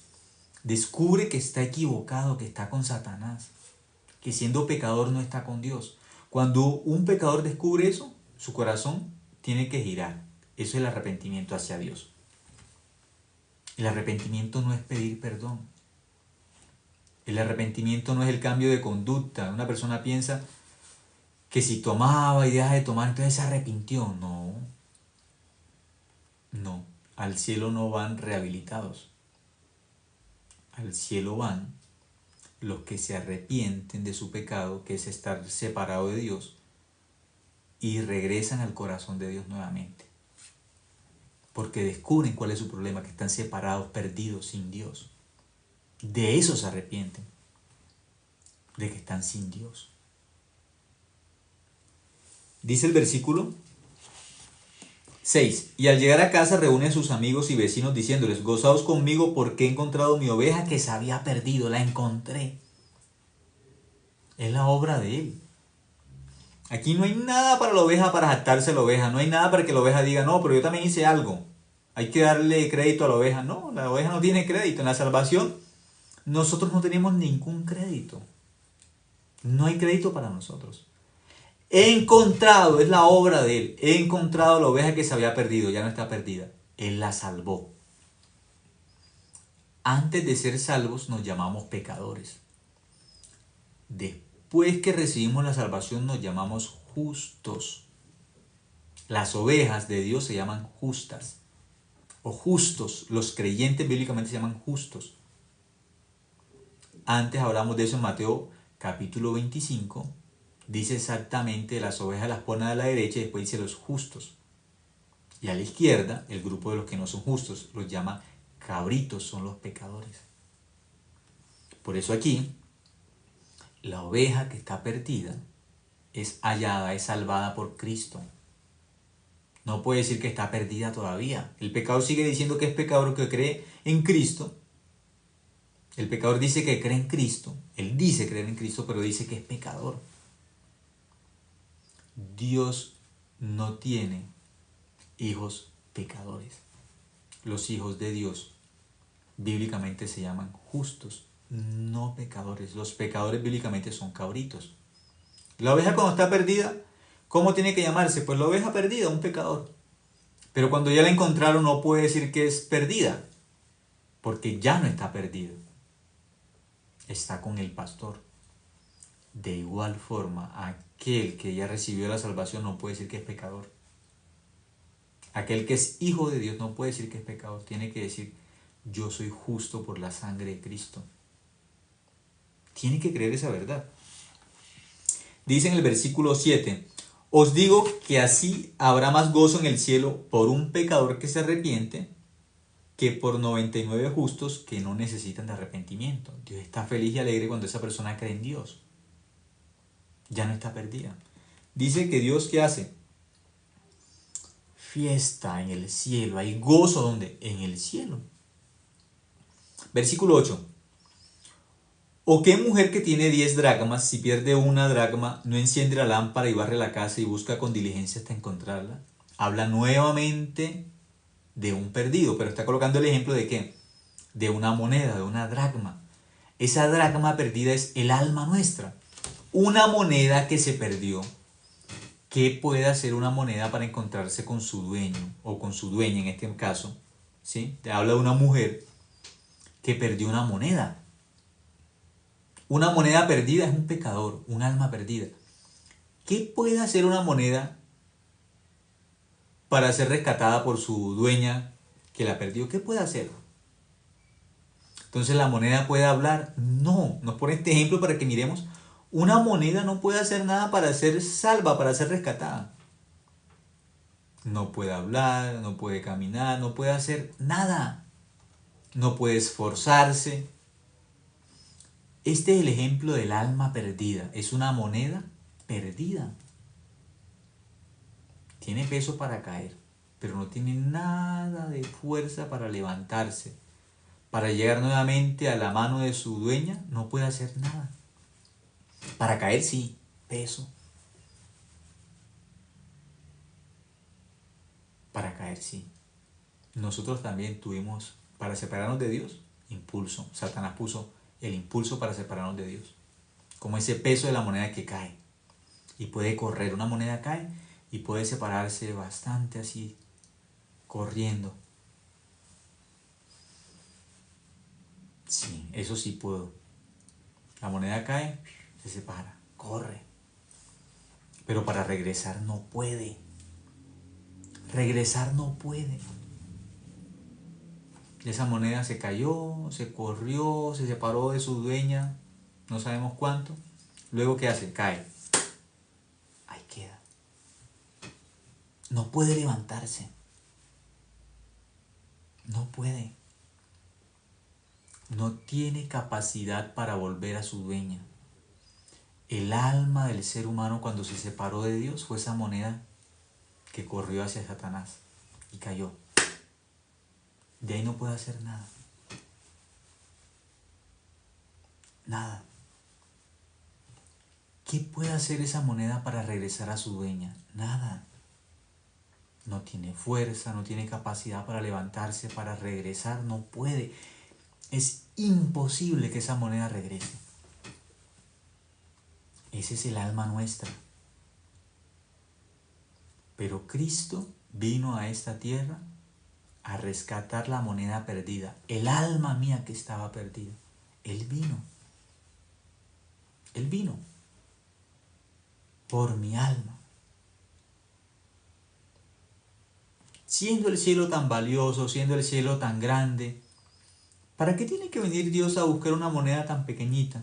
Descubre que está equivocado, que está con Satanás, que siendo pecador no está con Dios. Cuando un pecador descubre eso, su corazón tiene que girar. Eso es el arrepentimiento hacia Dios. El arrepentimiento no es pedir perdón. El arrepentimiento no es el cambio de conducta. Una persona piensa que si tomaba y deja de tomar, entonces se arrepintió. No. No. Al cielo no van rehabilitados. Al cielo van los que se arrepienten de su pecado, que es estar separado de Dios, y regresan al corazón de Dios nuevamente. Porque descubren cuál es su problema, que están separados, perdidos, sin Dios. De eso se arrepienten, de que están sin Dios. Dice el versículo 6. Y al llegar a casa reúne a sus amigos y vecinos diciéndoles: gozaos conmigo porque he encontrado mi oveja que se había perdido. La encontré. Es la obra de Él. Aquí no hay nada para la oveja, para jactarse la oveja. No hay nada para que la oveja diga: no, pero yo también hice algo. Hay que darle crédito a la oveja. No, la oveja no tiene crédito. En la salvación nosotros no tenemos ningún crédito. No hay crédito para nosotros. He encontrado, es la obra de Él. He encontrado la oveja que se había perdido. Ya no está perdida. Él la salvó. Antes de ser salvos nos llamamos pecadores. Después que recibimos la salvación nos llamamos justos. Las ovejas de Dios se llaman justas o justos. Los creyentes bíblicamente se llaman justos. Antes hablamos de eso en Mateo capítulo 25. Dice exactamente: las ovejas las pone a la derecha y después dice los justos. Y a la izquierda, el grupo de los que no son justos, los llama cabritos, son los pecadores. Por eso aquí, la oveja que está perdida es hallada, es salvada por Cristo. No puede decir que está perdida todavía. El pecador sigue diciendo que es pecador, que cree en Cristo. El pecador dice que cree en Cristo. Él dice creer en Cristo, pero dice que es pecador. Dios no tiene hijos pecadores. Los hijos de Dios bíblicamente se llaman justos. no pecadores. Los pecadores bíblicamente son cabritos. La oveja cuando está perdida, ¿cómo tiene que llamarse? Pues la oveja perdida, un pecador. Pero cuando ya la encontraron no puede decir que es perdida, porque ya no está perdida. Está con el pastor. De igual forma, aquel que ya recibió la salvación no puede decir que es pecador. Aquel que es hijo de Dios no puede decir que es pecador. Tiene que decir, yo soy justo por la sangre de Cristo. Tiene que creer esa verdad. Dice en el versículo 7, os digo que así habrá más gozo en el cielo por un pecador que se arrepiente que por 99 justos que no necesitan de arrepentimiento. Dios está feliz y alegre cuando esa persona cree en Dios. Ya no está perdida. Dice que Dios, ¿qué hace? Fiesta en el cielo. Hay gozo, ¿dónde? En el cielo. Versículo 8. ¿O qué mujer que tiene 10 dracmas, si pierde una dracma, no enciende la lámpara y barre la casa y busca con diligencia hasta encontrarla? Habla nuevamente de un perdido, pero está colocando el ejemplo de ¿qué? De una moneda, de una dracma. Esa dracma perdida es el alma nuestra. Una moneda que se perdió. ¿Qué puede hacer una moneda para encontrarse con su dueño o con su dueña en este caso? ¿Sí? Te habla de una mujer que perdió una moneda. Una moneda perdida es un pecador, un alma perdida. ¿Qué puede hacer una moneda para ser rescatada por su dueña que la perdió? ¿Qué puede hacer? Entonces, ¿la moneda puede hablar? No. Nos pone este ejemplo para que miremos. Una moneda no puede hacer nada para ser salva, para ser rescatada. No puede hablar, no puede caminar, no puede hacer nada. No puede esforzarse. Este es el ejemplo del alma perdida. Es una moneda perdida. Tiene peso para caer, pero no tiene nada de fuerza para levantarse. Para llegar nuevamente a la mano de su dueña, no puede hacer nada. Para caer sí, peso. Para caer sí. Nosotros también tuvimos, para separarnos de Dios, impulso. Satanás puso el impulso para separarnos de Dios. Como ese peso de la moneda que cae. Y puede correr, una moneda cae y puede separarse bastante así, corriendo. Sí, eso sí puedo. La moneda cae, se separa, corre. Pero para regresar no puede. Regresar no puede. Esa moneda se cayó, se corrió, se separó de su dueña, no sabemos cuánto. Luego, ¿qué hace? Cae. Ahí queda. No puede levantarse. No puede. No tiene capacidad para volver a su dueña. El alma del ser humano cuando se separó de Dios fue esa moneda que corrió hacia Satanás y cayó. De ahí no puede hacer nada. Nada. ¿Qué puede hacer esa moneda para regresar a su dueña? Nada. No tiene fuerza, no tiene capacidad para levantarse, para regresar, no puede. Es imposible que esa moneda regrese. Ese es el alma nuestra. Pero Cristo vino a esta tierra a rescatar la moneda perdida, el alma mía que estaba perdida. Él vino. Él vino por mi alma. Siendo el cielo tan valioso, siendo el cielo tan grande, ¿para qué tiene que venir Dios a buscar una moneda tan pequeñita?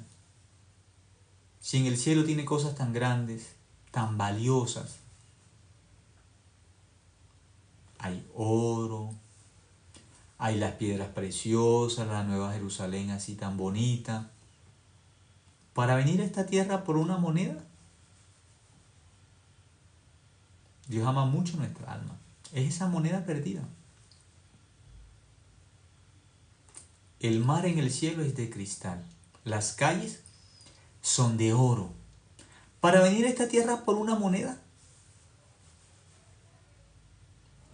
Si en el cielo tiene cosas tan grandes, tan valiosas. Hay oro, hay las piedras preciosas, la Nueva Jerusalén así tan bonita. Para venir a esta tierra por una moneda, Dios ama mucho nuestra alma. Es esa moneda perdida. El mar en el cielo es de cristal. Las calles son de oro. Para venir a esta tierra por una moneda,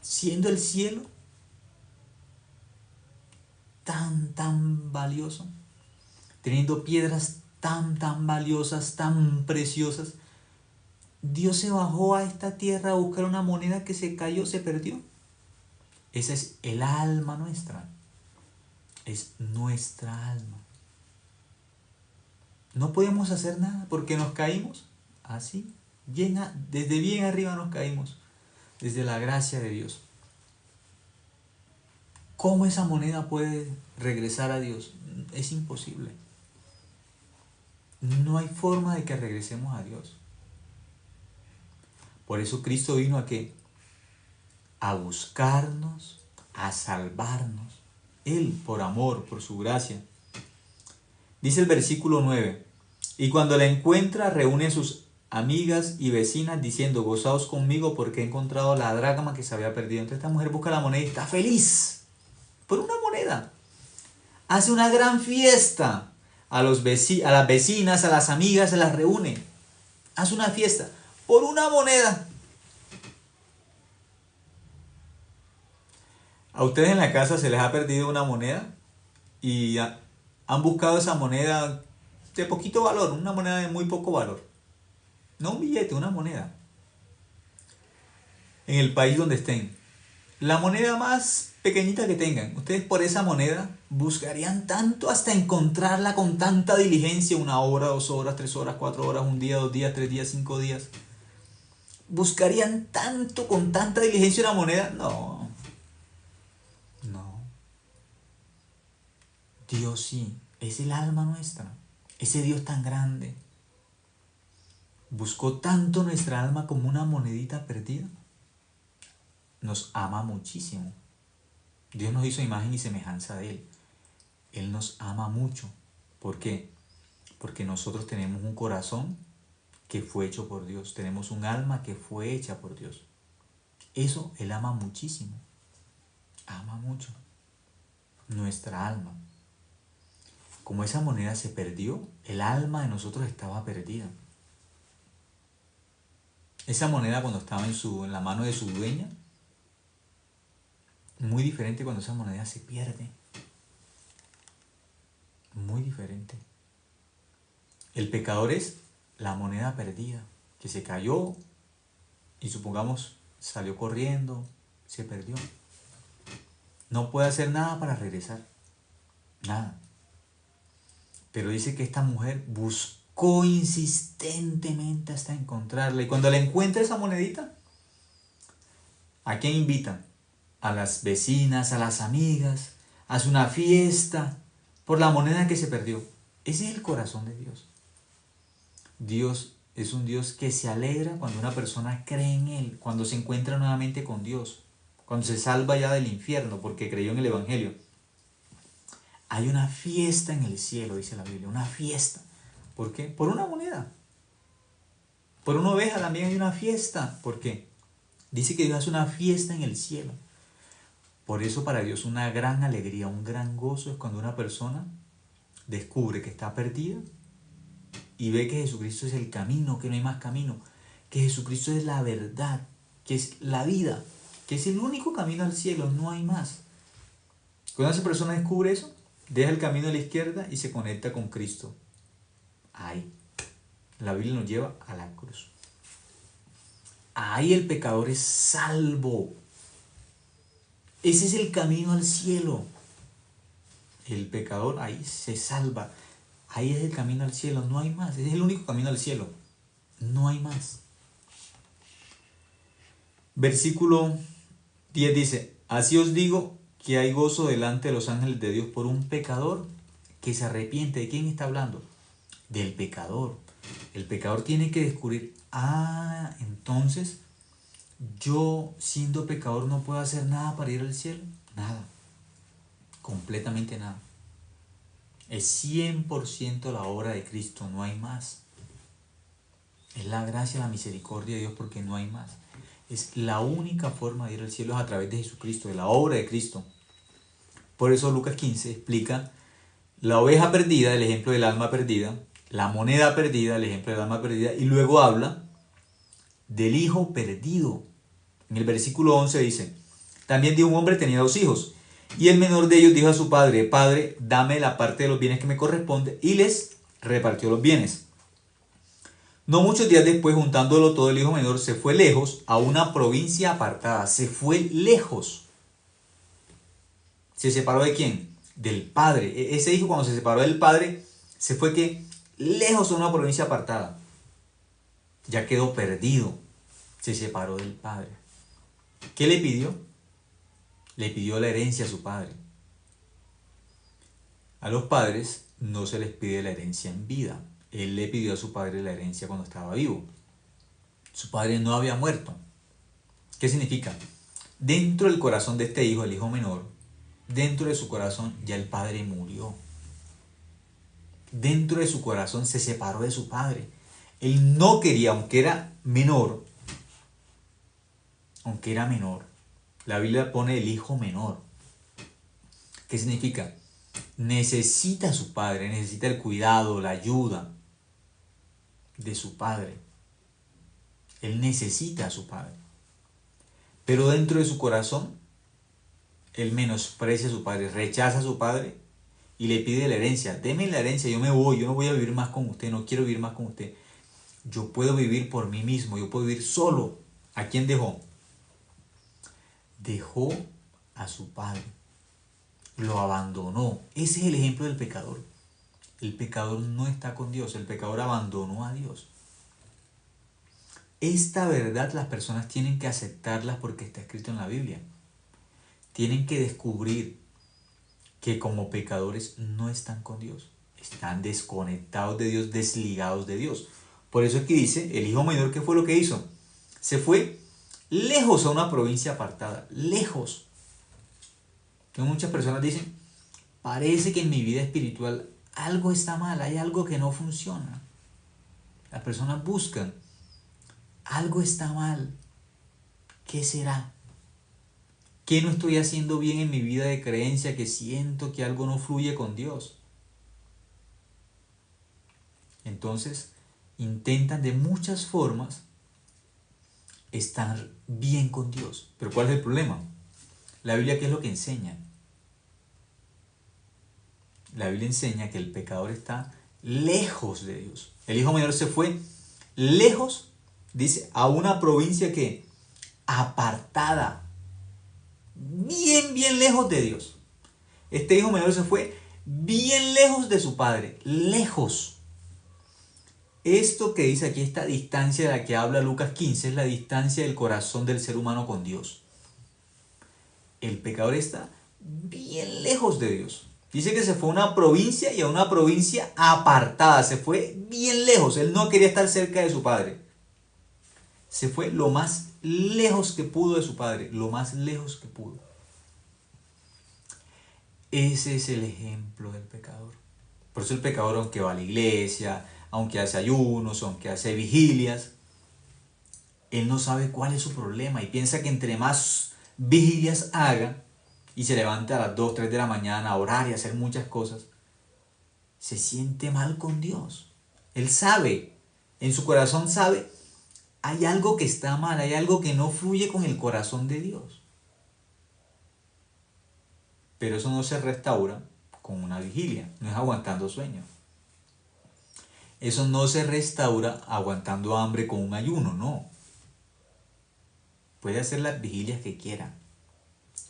siendo el cielo tan valioso, teniendo piedras tan valiosas, tan preciosas, Dios se bajó a esta tierra a buscar una moneda que se cayó, se perdió. Esa es el alma nuestra. Es nuestra alma. No podemos hacer nada porque nos caímos así. Desde bien arriba nos caímos. Desde la gracia de Dios. ¿Cómo esa moneda puede regresar a Dios? Es imposible. No hay forma de que regresemos a Dios. Por eso Cristo vino ¿a qué? A buscarnos, a salvarnos. Él, por amor, por su gracia. Dice el versículo 9. Y cuando la encuentra, reúne a sus amigas y vecinas diciendo: gozaos conmigo porque he encontrado la dracma que se había perdido. Entonces esta mujer busca la moneda y está feliz por una moneda. Hace una gran fiesta. A las vecinas, a las amigas, se las reúne. Hace una fiesta por una moneda. ¿A ustedes en la casa se les ha perdido una moneda? Y han buscado esa moneda de poquito valor, una moneda de muy poco valor. No un billete, una moneda. En el país donde estén. La moneda más pequeñita que tengan. Ustedes por esa moneda buscarían tanto hasta encontrarla con tanta diligencia. 1 hora, 2 horas, 3 horas, 4 horas, 1 día, 2 días, 3 días, 5 días. ¿Buscarían tanto, con tanta diligencia una moneda? No. No. Dios sí. Es el alma nuestra. Ese Dios tan grande. Buscó tanto nuestra alma como una monedita perdida. Nos ama muchísimo. Dios nos hizo imagen y semejanza de Él. Él nos ama mucho. ¿Por qué? Porque nosotros tenemos un corazón que fue hecho por Dios. Tenemos un alma que fue hecha por Dios. Eso Él ama muchísimo. Ama mucho. Nuestra alma. Como esa moneda se perdió, el alma de nosotros estaba perdida. Esa moneda cuando estaba en la mano de su dueña, muy diferente cuando esa moneda se pierde. Muy diferente. El pecador es la moneda perdida, que se cayó y supongamos salió corriendo, se perdió. No puede hacer nada para regresar. Nada. Pero dice que esta mujer buscó insistentemente hasta encontrarla. Y cuando la encuentra esa monedita, ¿a quién invitan? A las vecinas, a las amigas, hace una fiesta por la moneda que se perdió. Ese es el corazón de Dios. Dios es un Dios que se alegra cuando una persona cree en Él, cuando se encuentra nuevamente con Dios, cuando se salva ya del infierno porque creyó en el Evangelio. Hay una fiesta en el cielo, dice la Biblia, una fiesta. ¿Por qué? Por una moneda. Por una oveja también hay una fiesta. ¿Por qué? Dice que Dios hace una fiesta en el cielo. Por eso para Dios una gran alegría, un gran gozo es cuando una persona descubre que está perdida y ve que Jesucristo es el camino, que no hay más camino, que Jesucristo es la verdad, que es la vida, que es el único camino al cielo, no hay más. Cuando esa persona descubre eso, deja el camino a la izquierda y se conecta con Cristo. Ahí. La Biblia nos lleva a la cruz. Ahí el pecador es salvo. Ese es el camino al cielo. El pecador ahí se salva. Ahí es el camino al cielo, no hay más. Ese es el único camino al cielo. No hay más. Versículo 10 dice: así os digo que hay gozo delante de los ángeles de Dios por un pecador que se arrepiente. ¿De quién está hablando? Del pecador. El pecador tiene que descubrir, entonces yo siendo pecador no puedo hacer nada para ir al cielo. Nada. Completamente nada. Es 100% la obra de Cristo, no hay más. Es la gracia, la misericordia de Dios porque no hay más. Es la única forma de ir al cielo es a través de Jesucristo, de la obra de Cristo. Por eso Lucas 15 explica la oveja perdida, el ejemplo del alma perdida, la moneda perdida, el ejemplo del alma perdida, y luego habla del hijo perdido. En el versículo 11 dice: también de un hombre tenía 2 hijos, Y el menor de ellos dijo a su padre: Padre, dame la parte de los bienes que me corresponde, y les repartió los bienes. No muchos días después, juntándolo todo, el hijo menor se fue lejos a una provincia apartada. Se fue lejos. ¿Se separó de quién? Del padre. Ese hijo, cuando se separó del padre, se fue ¿qué? Lejos a una provincia apartada. Ya quedó perdido. Se separó del padre. ¿Qué le pidió? Le pidió la herencia a su padre. A los padres no se les pide la herencia en vida. Él le pidió a su padre la herencia cuando estaba vivo. Su padre no había muerto. ¿Qué significa? Dentro del corazón de este hijo, el hijo menor, dentro de su corazón ya el padre murió. Dentro de su corazón se separó de su padre. Él no quería, aunque era menor, la Biblia pone el hijo menor. ¿Qué significa? Necesita a su padre, necesita el cuidado, la ayuda de su padre. Él necesita a su padre. Pero dentro de su corazón, él menosprecia a su padre, rechaza a su padre y le pide la herencia. Deme la herencia, yo me voy, yo no voy a vivir más con usted, no quiero vivir más con usted. Yo puedo vivir por mí mismo, yo puedo vivir solo. ¿A quién dejó? Dejó a su padre. Lo abandonó. Ese es el ejemplo del pecador. El pecador no está con Dios, el pecador abandonó a Dios. Esta verdad las personas tienen que aceptarla porque está escrito en la Biblia. Tienen que descubrir que como pecadores no están con Dios. Están desconectados de Dios, desligados de Dios. Por eso es que dice, el hijo menor, ¿qué fue lo que hizo? Se fue lejos a una provincia apartada, lejos. Que muchas personas dicen, parece que en mi vida espiritual algo está mal, hay algo que no funciona. Las personas buscan, algo está mal. ¿Qué será? ¿Qué no estoy haciendo bien en mi vida de creencia que siento que algo no fluye con Dios? Entonces, intentan de muchas formas estar bien con Dios. Pero ¿cuál es el problema? La Biblia, ¿qué es lo que enseña? La Biblia enseña que el pecador está lejos de Dios. El hijo menor se fue lejos, dice, a una provincia que apartada, bien lejos de Dios. Este hijo menor se fue bien lejos de su padre, lejos. Esto que dice aquí, esta distancia de la que habla Lucas 15, es la distancia del corazón del ser humano con Dios. El pecador está bien lejos de Dios. Dice que se fue a una provincia y a una provincia apartada. Se fue bien lejos. Él no quería estar cerca de su padre. Se fue lo más lejos que pudo de su padre. Lo más lejos que pudo. Ese es el ejemplo del pecador. Por eso el pecador, aunque va a la iglesia, aunque hace ayunos, aunque hace vigilias, él no sabe cuál es su problema y piensa que entre más vigilias haga y se levanta a las 2, 3 de la mañana a orar y a hacer muchas cosas, se siente mal con Dios. Él sabe, en su corazón sabe, hay algo que está mal, hay algo que no fluye con el corazón de Dios. Pero eso no se restaura con una vigilia, no es aguantando sueño. Eso no se restaura aguantando hambre con un ayuno, no. Puede hacer las vigilias que quiera,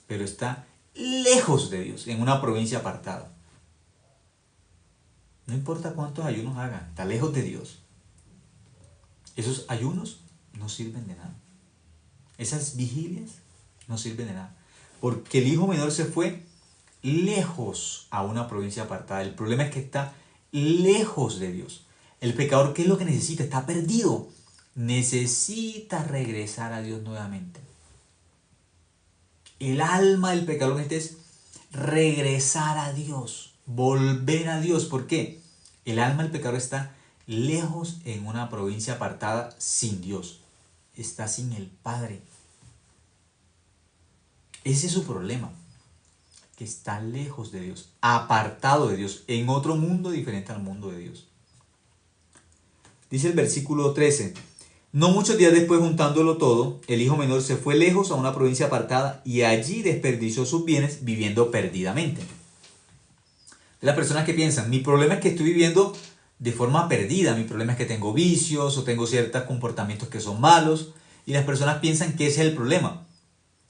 pero está lejos de Dios, en una provincia apartada. No importa cuántos ayunos hagan, está lejos de Dios. Esos ayunos no sirven de nada. Esas vigilias no sirven de nada. Porque el hijo menor se fue lejos a una provincia apartada. El problema es que está lejos de Dios. El pecador, ¿qué es lo que necesita? Está perdido. Necesita regresar a Dios nuevamente. El alma del pecador es regresar a Dios, volver a Dios. ¿Por qué? El alma del pecador está lejos en una provincia apartada sin Dios. Está sin el Padre. Ese es su problema, que está lejos de Dios, apartado de Dios, en otro mundo diferente al mundo de Dios. Dice el versículo 13, No muchos días después, juntándolo todo, el hijo menor se fue lejos a una provincia apartada y allí desperdició sus bienes viviendo perdidamente. Las personas que piensan, mi problema es que estoy viviendo de forma perdida, mi problema es que tengo vicios o tengo ciertos comportamientos que son malos, y las personas piensan que ese es el problema.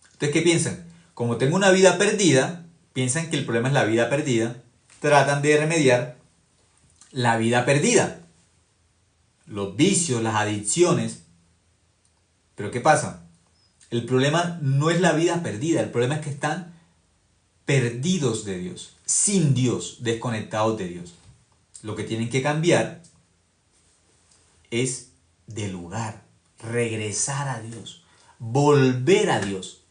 Entonces, ¿qué piensan? Como tengo una vida perdida, piensan que el problema es la vida perdida, tratan de remediar la vida perdida, los vicios, las adicciones. Pero ¿qué pasa? El problema no es la vida perdida, el problema es que están perdidos de Dios, sin Dios, desconectados de Dios. Lo que tienen que cambiar es de lugar, regresar a Dios, volver a Dios.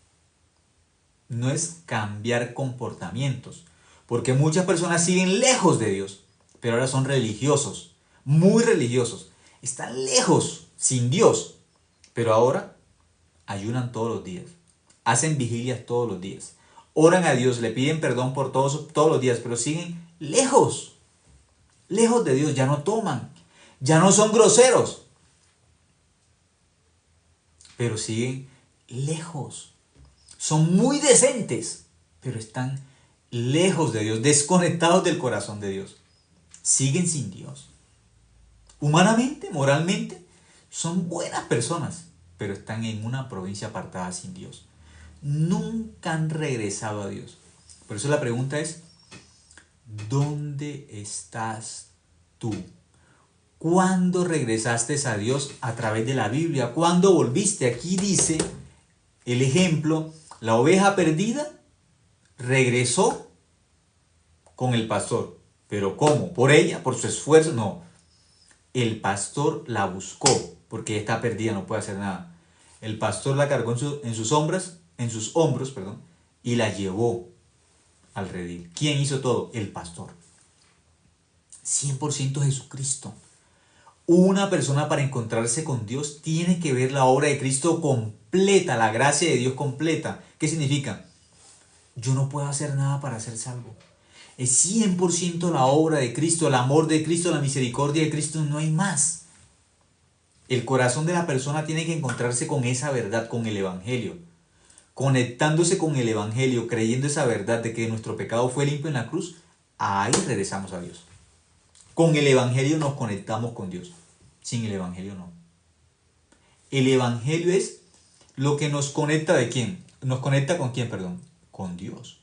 No es cambiar comportamientos, porque muchas personas siguen lejos de Dios, pero ahora son religiosos, muy religiosos. Están lejos, sin Dios, pero ahora ayunan todos los días, hacen vigilias todos los días, oran a Dios, le piden perdón por todos los días, pero siguen lejos, lejos de Dios. Ya no toman, ya no son groseros, pero siguen lejos. Son muy decentes, pero están lejos de Dios, desconectados del corazón de Dios. Siguen sin Dios. Humanamente, moralmente, son buenas personas, pero están en una provincia apartada sin Dios. Nunca han regresado a Dios. Por eso la pregunta es, ¿dónde estás tú? ¿Cuándo regresaste a Dios a través de la Biblia? ¿Cuándo volviste? Aquí dice el ejemplo, la oveja perdida regresó con el pastor. ¿Pero cómo? ¿Por ella? ¿Por su esfuerzo? No. El pastor la buscó, porque está perdida, no puede hacer nada. El pastor la cargó en sus hombros, y la llevó al redil. ¿Quién hizo todo? El pastor. 100% Jesucristo. Una persona, para encontrarse con Dios, tiene que ver la obra de Cristo completa, la gracia de Dios completa. ¿Qué significa? Yo no puedo hacer nada para ser salvo. Es 100% la obra de Cristo, el amor de Cristo, la misericordia de Cristo, no hay más. El corazón de la persona tiene que encontrarse con esa verdad, con el Evangelio. Conectándose con el Evangelio, creyendo esa verdad de que nuestro pecado fue limpio en la cruz, ahí regresamos a Dios. Con el Evangelio nos conectamos con Dios. Sin el Evangelio no. El Evangelio es lo que nos conecta ¿de quién? Nos conecta con quién, perdón. Con Dios.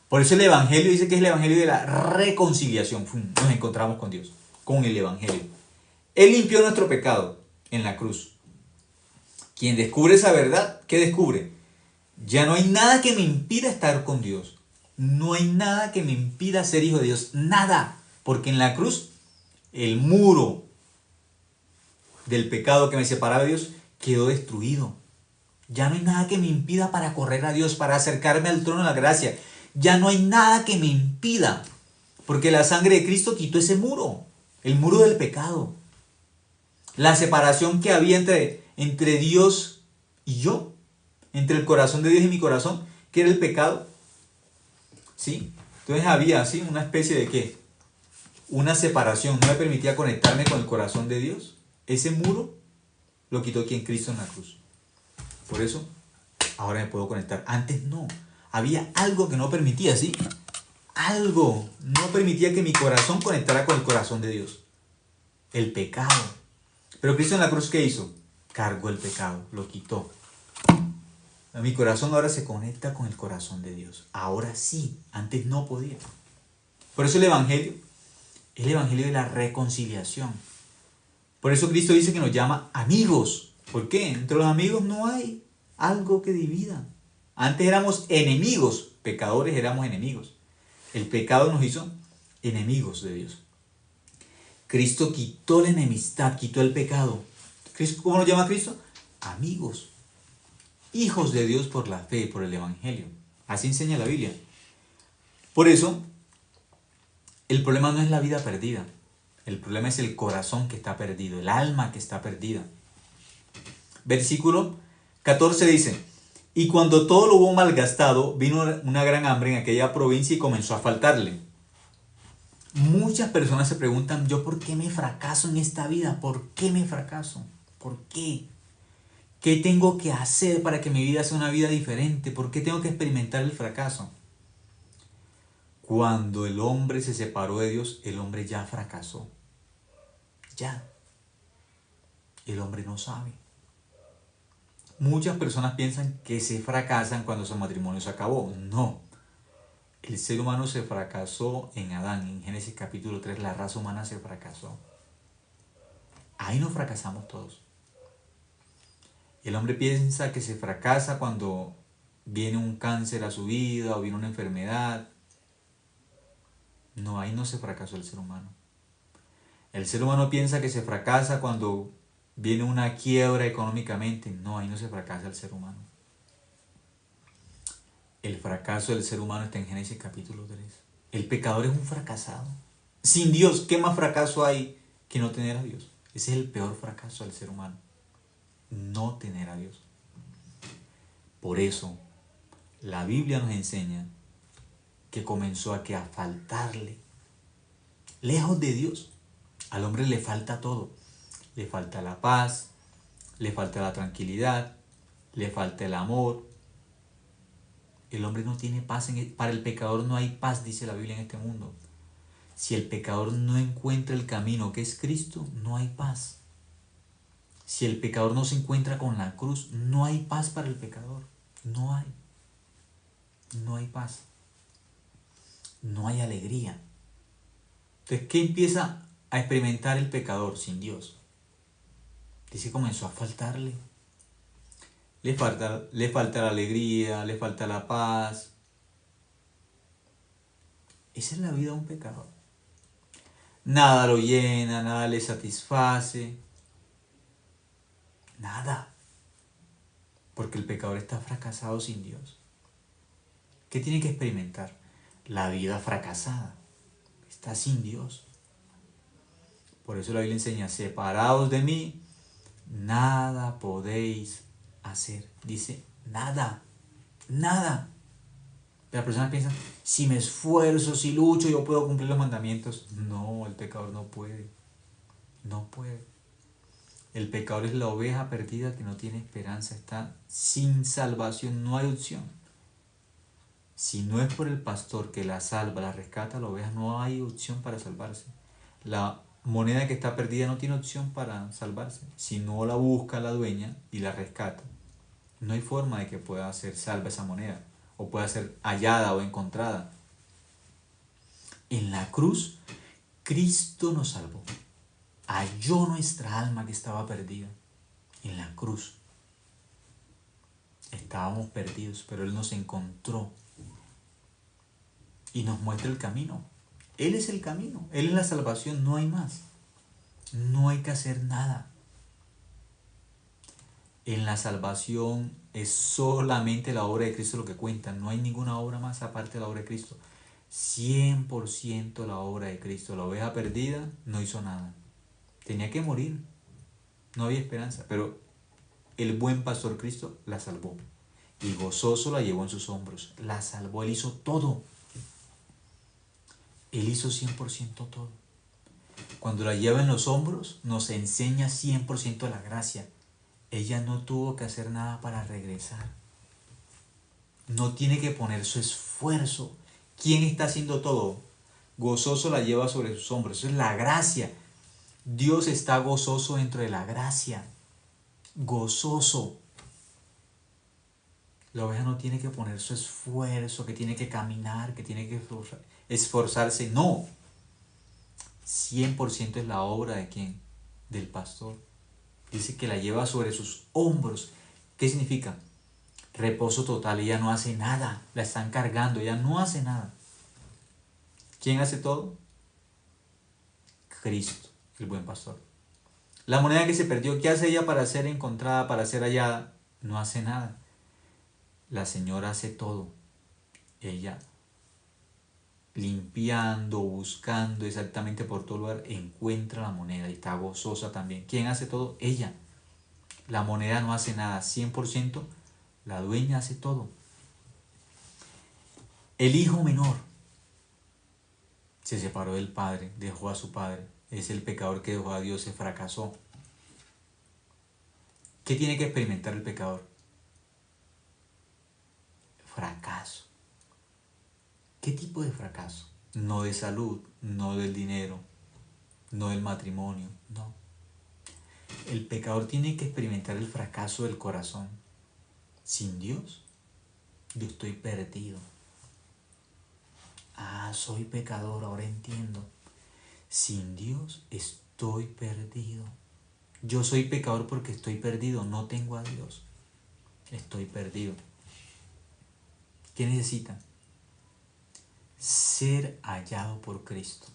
Por eso el Evangelio dice que es el Evangelio de la reconciliación. Nos encontramos con Dios. Con el Evangelio. Él limpió nuestro pecado en la cruz. Quien descubre esa verdad, ¿qué descubre? Ya no hay nada que me impida estar con Dios. No hay nada que me impida ser hijo de Dios. Nada. Porque en la cruz, el muro del pecado que me separaba de Dios quedó destruido. Ya no hay nada que me impida para correr a Dios, para acercarme al trono de la gracia. Ya no hay nada que me impida. Porque la sangre de Cristo quitó ese muro. El muro del pecado. La separación que había entre Dios y yo. Entre el corazón de Dios y mi corazón. Que era el pecado. ¿Sí? Entonces había así una especie de ¿qué? Una separación, no me permitía conectarme con el corazón de Dios. Ese muro lo quitó quien Cristo en la cruz. Por eso, ahora me puedo conectar. Antes no. Había algo que no permitía, ¿sí? Algo no permitía que mi corazón conectara con el corazón de Dios. El pecado. Pero Cristo en la cruz, ¿qué hizo? Cargó el pecado, lo quitó. Mi corazón ahora se conecta con el corazón de Dios. Ahora sí, antes no podía. Por eso el Evangelio es el Evangelio de la reconciliación. Por eso Cristo dice que nos llama amigos. ¿Por qué? Entre los amigos no hay algo que divida. Antes éramos enemigos, pecadores éramos enemigos. El pecado nos hizo enemigos de Dios. Cristo quitó la enemistad, quitó el pecado. ¿Cómo nos llama Cristo? Amigos. Hijos de Dios por la fe, por el Evangelio. Así enseña la Biblia. Por eso, el problema no es la vida perdida. El problema es el corazón que está perdido, el alma que está perdida. Versículo 14 dice, y cuando todo lo hubo malgastado, vino una gran hambre en aquella provincia y comenzó a faltarle. Muchas personas se preguntan, ¿yo por qué me fracaso en esta vida? ¿Por qué me fracaso? ¿Por qué? ¿Qué tengo que hacer para que mi vida sea una vida diferente? ¿Por qué tengo que experimentar el fracaso? Cuando el hombre se separó de Dios, el hombre ya fracasó. Ya. El hombre no sabe. Muchas personas piensan que se fracasan cuando su matrimonio se acabó. No. El ser humano se fracasó en Adán. En Génesis capítulo 3, la raza humana se fracasó. Ahí nos fracasamos todos. El hombre piensa que se fracasa cuando viene un cáncer a su vida o viene una enfermedad. No, ahí no se fracasó el ser humano. El ser humano piensa que se fracasa cuando viene una quiebra económicamente. No, ahí no se fracasa el ser humano. El fracaso del ser humano está en Génesis capítulo 3. El pecador es un fracasado. Sin Dios, ¿qué más fracaso hay que no tener a Dios? Ese es el peor fracaso del ser humano. No tener a Dios. Por eso, la Biblia nos enseña que comenzó a faltarle. Lejos de Dios, al hombre le falta todo. Le falta la paz, le falta la tranquilidad, le falta el amor. El hombre no tiene paz. Para el pecador no hay paz, dice la Biblia, en este mundo. Si el pecador no encuentra el camino que es Cristo, no hay paz. Si el pecador no se encuentra con la cruz, no hay paz para el pecador. No hay. No hay paz. No hay alegría. Entonces, ¿qué empieza a experimentar el pecador sin Dios? Dice, comenzó a faltarle. Le falta la alegría, le falta la paz. Esa es la vida de un pecador. Nada lo llena, nada le satisface. Nada. Porque el pecador está fracasado sin Dios. ¿Qué tiene que experimentar? La vida fracasada. Está sin Dios. Por eso la Biblia enseña, separados de mí, nada podéis hacer. Dice, nada. Nada. Las personas piensan, si me esfuerzo, si lucho, yo puedo cumplir los mandamientos. No, el pecador no puede. No puede. El pecador es la oveja perdida que no tiene esperanza, está sin salvación, no hay opción. Si no es por el pastor que la salva, la rescata, la oveja, no hay opción para salvarse. La moneda que está perdida no tiene opción para salvarse. Si no la busca la dueña y la rescata, no hay forma de que pueda ser salva esa moneda o pueda ser hallada o encontrada. En la cruz, Cristo nos salvó. Halló nuestra alma que estaba perdida. En la cruz. Estábamos perdidos, pero Él nos encontró y nos muestra el camino. Él es el camino, Él es la salvación, no hay más. No hay que hacer nada. En la salvación es solamente la obra de Cristo lo que cuenta. No hay ninguna obra más aparte de la obra de Cristo. 100% la obra de Cristo. La oveja perdida no hizo nada. Tenía que morir. No había esperanza. Pero el buen pastor Cristo la salvó. Y gozoso la llevó en sus hombros. La salvó. Él hizo todo. Él hizo 100% todo. Cuando la lleva en los hombros, nos enseña 100% la gracia. Ella no tuvo que hacer nada para regresar. No tiene que poner su esfuerzo. ¿Quién está haciendo todo? Gozoso la lleva sobre sus hombros. Eso es la gracia. Dios está gozoso dentro de la gracia. Gozoso. La oveja no tiene que poner su esfuerzo, que tiene que caminar, que tiene que esforzarse. No. 100% es la obra de ¿quién? Del pastor. Dice que la lleva sobre sus hombros. ¿Qué significa? Reposo total. Ella no hace nada. La están cargando. Ella no hace nada. ¿Quién hace todo? Cristo, el buen pastor. La moneda que se perdió, ¿qué hace ella para ser encontrada, para ser hallada? No hace nada. La señora hace todo. Ella, limpiando, buscando exactamente por todo lugar, encuentra la moneda y está gozosa también. ¿Quién hace todo? Ella. La moneda no hace nada. 100% la dueña hace todo. El hijo menor se separó del padre, dejó a su padre. Es el pecador que dejó a Dios, se fracasó. ¿Qué tiene que experimentar el pecador? Fracaso. ¿Qué tipo de fracaso? No de salud, no del dinero, no del matrimonio, no. El pecador tiene que experimentar el fracaso del corazón. Sin Dios, yo estoy perdido. Soy pecador, ahora entiendo. Sin Dios estoy perdido. Yo soy pecador porque estoy perdido, no tengo a Dios. Estoy perdido. ¿Qué necesita? Ser hallado por Cristo.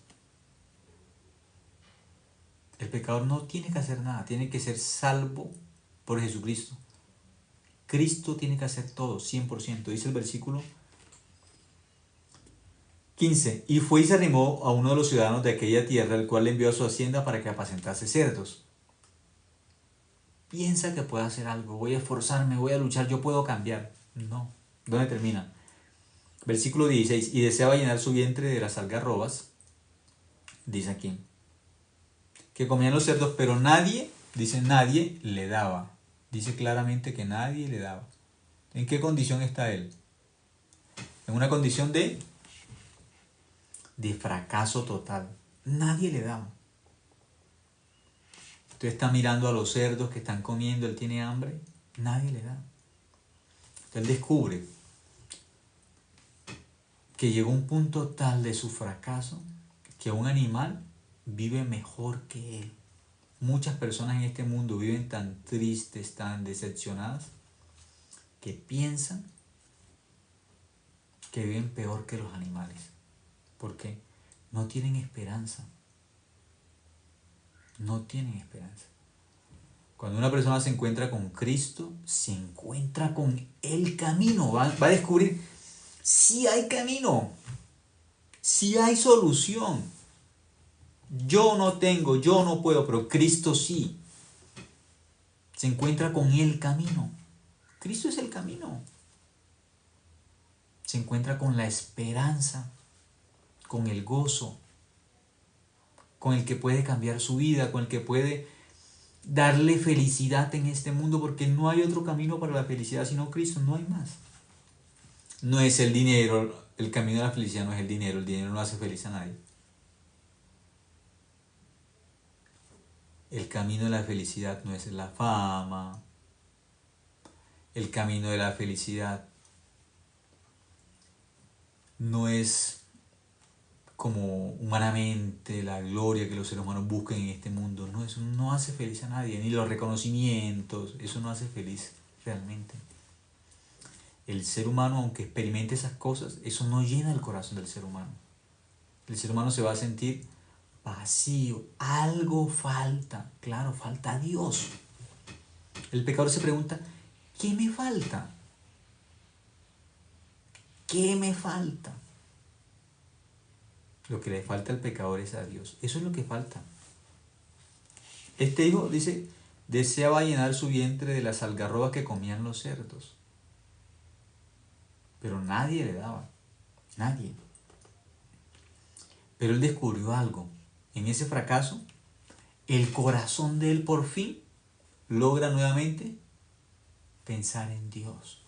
El pecador no tiene que hacer nada, tiene que ser salvo por Jesucristo. Cristo tiene que hacer todo, 100%. Dice el versículo 15. Y fue y se arrimó a uno de los ciudadanos de aquella tierra, el cual le envió a su hacienda para que apacentase cerdos. Piensa que puede hacer algo, voy a esforzarme, voy a luchar, yo puedo cambiar. No. ¿Dónde termina? Versículo 16. Y deseaba llenar su vientre de las algarrobas, dice aquí, que comían los cerdos, pero nadie, dice nadie, le daba. Dice claramente que nadie le daba. ¿En qué condición está él? En una condición de fracaso total. Nadie le daba. Usted está mirando a los cerdos que están comiendo, él tiene hambre, nadie le da. Él descubre que llegó a un punto tal de su fracaso que un animal vive mejor que él. Muchas personas en este mundo viven tan tristes, tan decepcionadas, que piensan que viven peor que los animales. ¿Por qué? No tienen esperanza. No tienen esperanza. Cuando una persona se encuentra con Cristo, se encuentra con el camino. Va a descubrir si hay camino, si hay solución. Yo no tengo, yo no puedo, pero Cristo sí. Se encuentra con el camino. Cristo es el camino. Se encuentra con la esperanza, con el gozo, con el que puede cambiar su vida, con el que puede darle felicidad en este mundo, porque no hay otro camino para la felicidad sino Cristo, no hay más. No es el dinero, el camino de la felicidad no es el dinero no hace feliz a nadie. El camino de la felicidad no es la fama, el camino de la felicidad no es como humanamente la gloria que los seres humanos buscan en este mundo. No, eso no hace feliz a nadie, ni los reconocimientos, eso no hace feliz realmente. El ser humano, aunque experimente esas cosas, eso no llena el corazón del ser humano. El ser humano se va a sentir vacío, algo falta, claro, falta Dios. El pecador se pregunta, ¿qué me falta? ¿Qué me falta? Lo que le falta al pecador es a Dios. Eso es lo que falta. Este hijo dice, deseaba llenar su vientre de las algarrobas que comían los cerdos. Pero nadie le daba. Nadie. Pero él descubrió algo. En ese fracaso, el corazón de él por fin logra nuevamente pensar en Dios.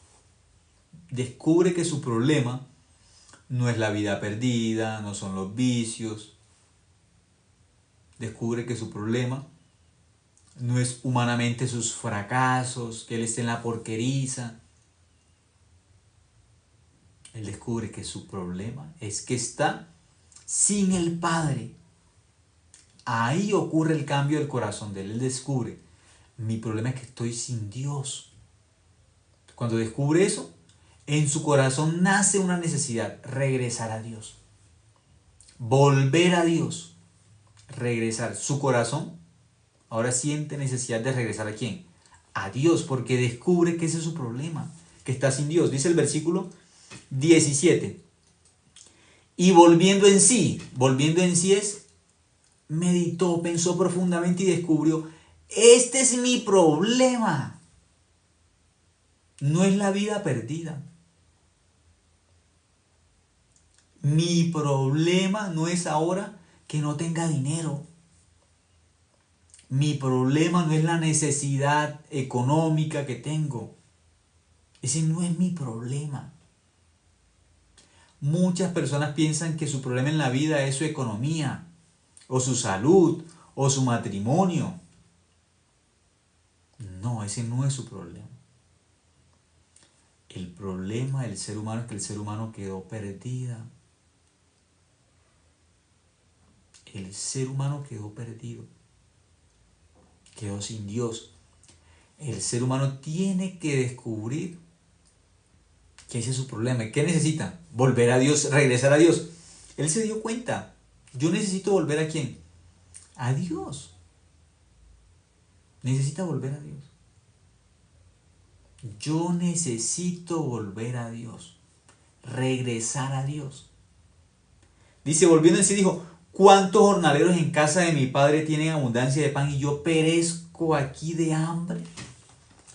Descubre que su problema no es la vida perdida, no son los vicios. Descubre que su problema no es humanamente sus fracasos, que él esté en la porqueriza. Él descubre que su problema es que está sin el Padre. Ahí ocurre el cambio del corazón de él. Él descubre, mi problema es que estoy sin Dios. Cuando descubre eso, en su corazón nace una necesidad, regresar a Dios. Volver a Dios. Regresar. Su corazón ahora siente necesidad de regresar ¿a quién? A Dios, porque descubre que ese es su problema, que está sin Dios. Dice el versículo 17. Y volviendo en sí es, meditó, pensó profundamente y descubrió, este es mi problema. No es la vida perdida. Mi problema no es ahora que no tenga dinero. Mi problema no es la necesidad económica que tengo. Ese no es mi problema. Muchas personas piensan que su problema en la vida es su economía, o su salud, o su matrimonio. No, ese no es su problema. El problema del ser humano es que el ser humano quedó perdida. El ser humano quedó perdido. Quedó sin Dios. El ser humano tiene que descubrir que ese es su problema. ¿Qué necesita? Volver a Dios, regresar a Dios. Él se dio cuenta. Yo necesito volver ¿a quién? A Dios. Necesita volver a Dios. Yo necesito volver a Dios. Regresar a Dios. Dice, volviendo en sí, dijo, ¿cuántos jornaleros en casa de mi padre tienen abundancia de pan y yo perezco aquí de hambre?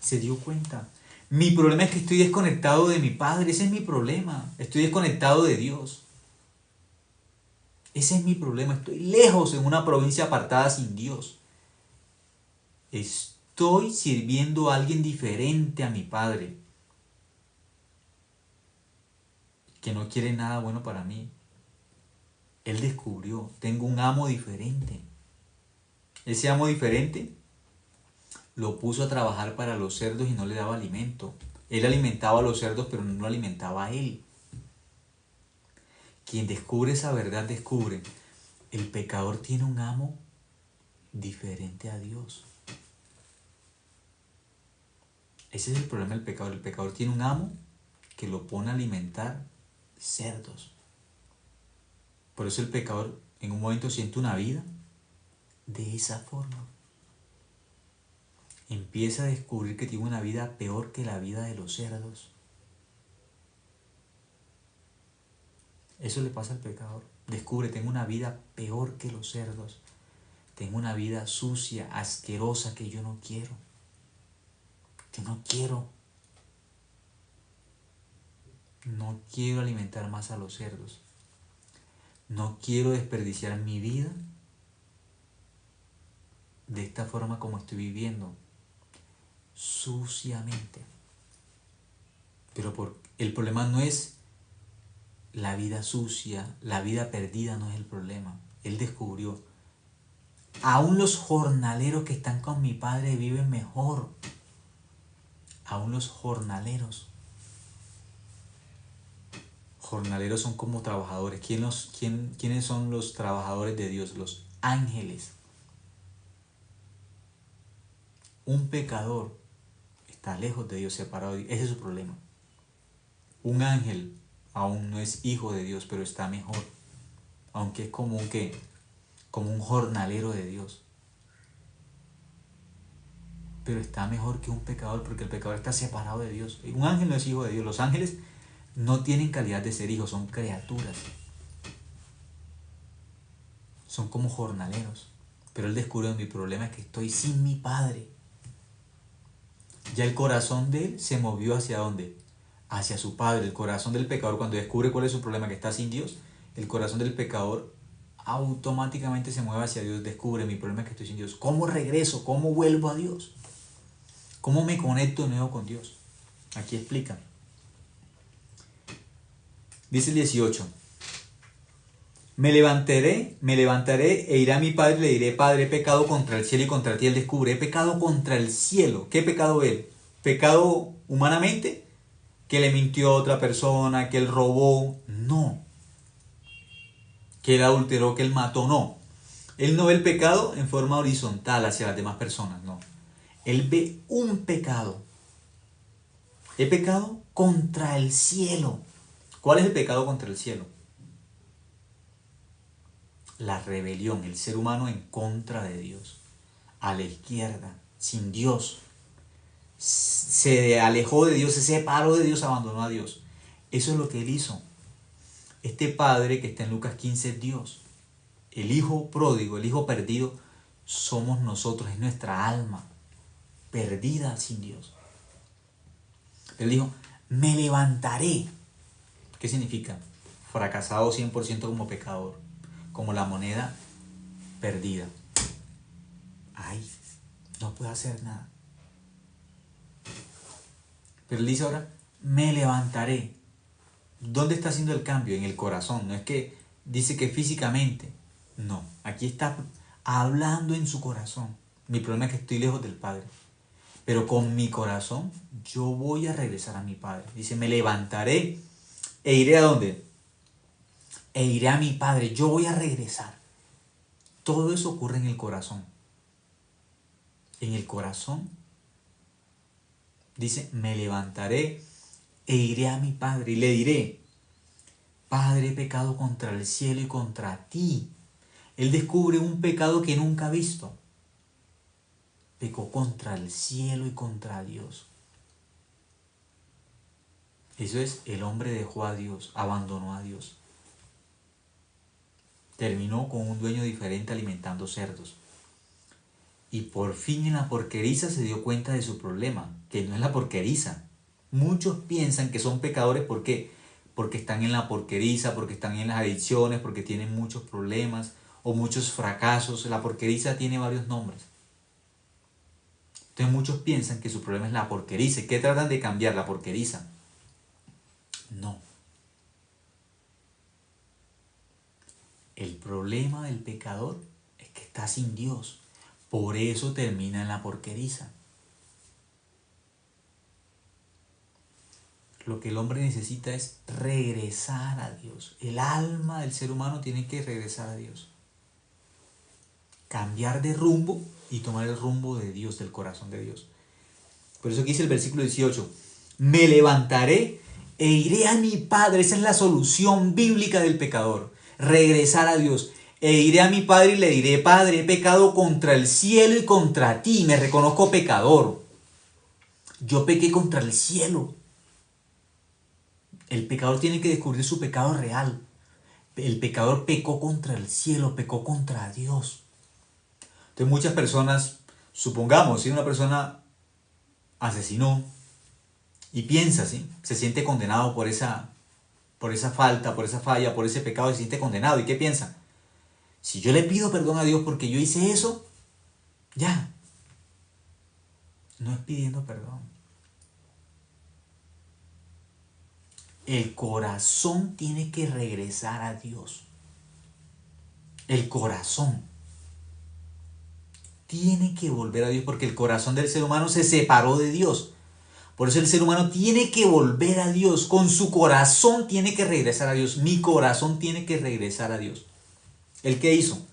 Se dio cuenta. Mi problema es que estoy desconectado de mi padre. Ese es mi problema. Estoy desconectado de Dios. Ese es mi problema. Estoy lejos en una provincia apartada sin Dios. Estoy sirviendo a alguien diferente a mi padre, que no quiere nada bueno para mí. Él descubrió, tengo un amo diferente. Ese amo diferente lo puso a trabajar para los cerdos y no le daba alimento. Él alimentaba a los cerdos, pero no lo alimentaba a él. Quien descubre esa verdad descubre, el pecador tiene un amo diferente a Dios. Ese es el problema del pecador. El pecador tiene un amo que lo pone a alimentar cerdos. Por eso el pecador en un momento siente una vida de esa forma. Empieza a descubrir que tiene una vida peor que la vida de los cerdos. Eso le pasa al pecador. Descubre, tengo una vida peor que los cerdos. Tengo una vida sucia, asquerosa que yo no quiero. Yo no quiero. No quiero alimentar más a los cerdos. No quiero desperdiciar mi vida de esta forma como estoy viviendo. Suciamente. Pero el problema no es la vida sucia, la vida perdida no es el problema. Él descubrió, aún los jornaleros que están con mi padre viven mejor. Aún los jornaleros. Jornaleros son como trabajadores. ¿Quiénes son los trabajadores de Dios? Los ángeles. Un pecador está lejos de Dios, separado de Dios. Ese es su problema. Un ángel aún no es hijo de Dios, pero está mejor. Aunque es como un jornalero de Dios. Pero está mejor que un pecador, porque el pecador está separado de Dios. Un ángel no es hijo de Dios. Los ángeles no tienen calidad de ser hijos, son criaturas. Son como jornaleros. Pero él descubrió, mi problema es que estoy sin mi padre. Ya el corazón de él se movió ¿hacia dónde? Hacia su padre. El corazón del pecador, cuando descubre cuál es su problema, que está sin Dios, el corazón del pecador automáticamente se mueve hacia Dios. Descubre, mi problema es que estoy sin Dios. ¿Cómo regreso? ¿Cómo vuelvo a Dios? ¿Cómo me conecto de nuevo con Dios? Aquí explica. Dice el 18. Me levantaré e iré a mi padre y le diré, Padre, he pecado contra el cielo y contra ti. Él descubre, he pecado contra el cielo. ¿Qué pecado él? ¿Pecado humanamente? ¿Que le mintió a otra persona? ¿Que él robó? No. ¿Que él adulteró? ¿Que él mató? No. Él no ve el pecado en forma horizontal hacia las demás personas, no. Él ve un pecado. He pecado contra el cielo. ¿Cuál es el pecado contra el cielo? La rebelión, el ser humano en contra de Dios, a la izquierda, sin Dios. Se alejó de Dios, se separó de Dios, abandonó a Dios. Eso es lo que él hizo. Este padre que está en Lucas 15 es Dios. El hijo pródigo, el hijo perdido, somos nosotros, es nuestra alma perdida sin Dios. Él dijo, me levantaré. ¿Qué significa? Fracasado 100% como pecador, como la moneda perdida. ay, no puedo hacer nada. Pero él dice ahora, me levantaré. ¿Dónde está haciendo el cambio? En el corazón. No es que dice que físicamente. No, aquí está hablando en su corazón. Mi problema es que estoy lejos del Padre. Pero con mi corazón yo voy a regresar a mi Padre. Dice, me levantaré e iré ¿a dónde? E iré a mi Padre. Yo voy a regresar. Todo eso ocurre en el corazón. En el corazón dice, me levantaré e iré a mi Padre y le diré, Padre, he pecado contra el cielo y contra ti. Él descubre un pecado que nunca ha visto. Pecó contra el cielo y contra Dios. Eso es, el hombre dejó a Dios, abandonó a Dios. Terminó con un dueño diferente alimentando cerdos. Y por fin en la porqueriza se dio cuenta de su problema, que no es la porqueriza. Muchos piensan que son pecadores, ¿por qué? Porque están en la porqueriza, porque están en las adicciones, porque tienen muchos problemas o muchos fracasos. La porqueriza tiene varios nombres. Entonces muchos piensan que su problema es la porqueriza. ¿Qué tratan de cambiar? La porqueriza. No. El problema del pecador es que está sin Dios. Por eso termina en la porqueriza. Lo que el hombre necesita es regresar a Dios. El alma del ser humano tiene que regresar a Dios. Cambiar de rumbo y tomar el rumbo de Dios, del corazón de Dios. Por eso aquí dice el versículo 18. Me levantaré e iré a mi Padre. Esa es la solución bíblica del pecador. Regresar a Dios. E iré a mi Padre y le diré, Padre, he pecado contra el cielo y contra ti. Me reconozco pecador. Yo pequé contra el cielo. El pecador tiene que descubrir su pecado real. El pecador pecó contra el cielo, pecó contra Dios. Entonces muchas personas, supongamos, si una persona asesinó y piensa, ¿sí? Se siente condenado por esa falta, por esa falla, por ese pecado, se siente condenado. ¿Y qué piensa? Si yo le pido perdón a Dios porque yo hice eso, ya. No es pidiendo perdón. El corazón tiene que regresar a Dios. El corazón tiene que volver a Dios porque el corazón del ser humano se separó de Dios. Por eso el ser humano tiene que volver a Dios. Con su corazón tiene que regresar a Dios. Mi corazón tiene que regresar a Dios. ¿El qué hizo?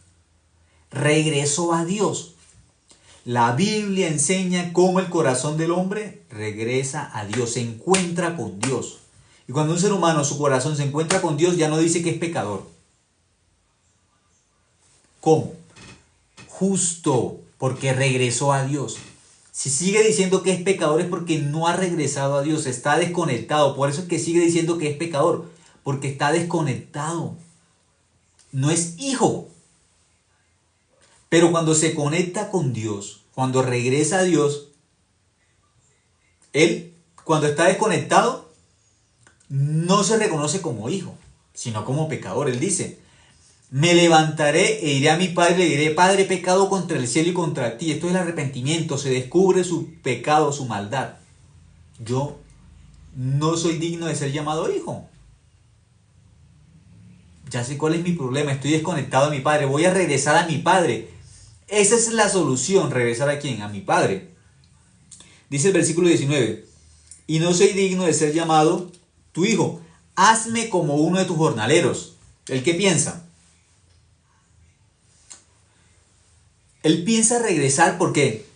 Regresó a Dios. La Biblia enseña cómo el corazón del hombre regresa a Dios, se encuentra con Dios. Y cuando un ser humano, su corazón se encuentra con Dios, ya no dice que es pecador. ¿Cómo? Justo porque regresó a Dios. Si sigue diciendo que es pecador es porque no ha regresado a Dios, está desconectado. Por eso es que sigue diciendo que es pecador, porque está desconectado. No es hijo. Pero cuando se conecta con Dios, cuando regresa a Dios, él, cuando está desconectado, no se reconoce como hijo, sino como pecador. Él dice, me levantaré e iré a mi Padre y le diré, Padre, he pecado contra el cielo y contra ti. Esto es el arrepentimiento, se descubre su pecado, su maldad. Yo no soy digno de ser llamado hijo. Ya sé cuál es mi problema, estoy desconectado de mi Padre, voy a regresar a mi Padre. Esa es la solución, regresar a quién, a mi Padre. Dice el versículo 19, y no soy digno de ser llamado tu hijo, hazme como uno de tus jornaleros. ¿El qué piensa? Él piensa regresar, ¿por qué?